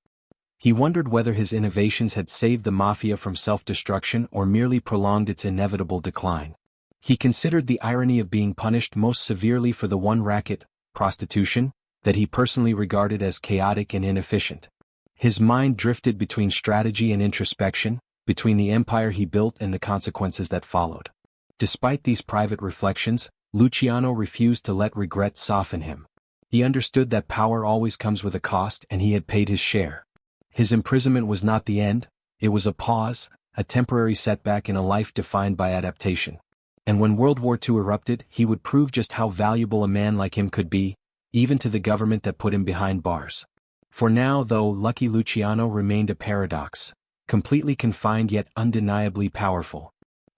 He wondered whether his innovations had saved the mafia from self-destruction or merely prolonged its inevitable decline. He considered the irony of being punished most severely for the one racket, prostitution, that he personally regarded as chaotic and inefficient. His mind drifted between strategy and introspection, between the empire he built and the consequences that followed. Despite these private reflections, Luciano refused to let regret soften him. He understood that power always comes with a cost and he had paid his share. His imprisonment was not the end, it was a pause, a temporary setback in a life defined by adaptation. And when World War II erupted, he would prove just how valuable a man like him could be, even to the government that put him behind bars. For now, though, Lucky Luciano remained a paradox, completely confined yet undeniably powerful.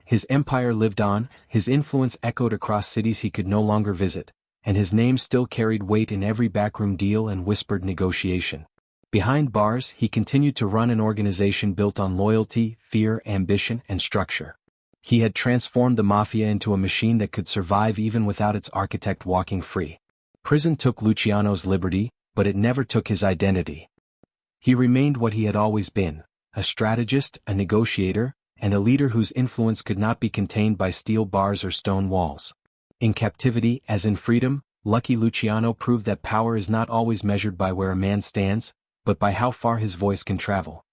His empire lived on, his influence echoed across cities he could no longer visit, and his name still carried weight in every backroom deal and whispered negotiation. Behind bars, he continued to run an organization built on loyalty, fear, ambition, and structure. He had transformed the mafia into a machine that could survive even without its architect walking free. Prison took Luciano's liberty, but it never took his identity. He remained what he had always been: a strategist, a negotiator, and a leader whose influence could not be contained by steel bars or stone walls. In captivity, as in freedom, Lucky Luciano proved that power is not always measured by where a man stands, but by how far his voice can travel.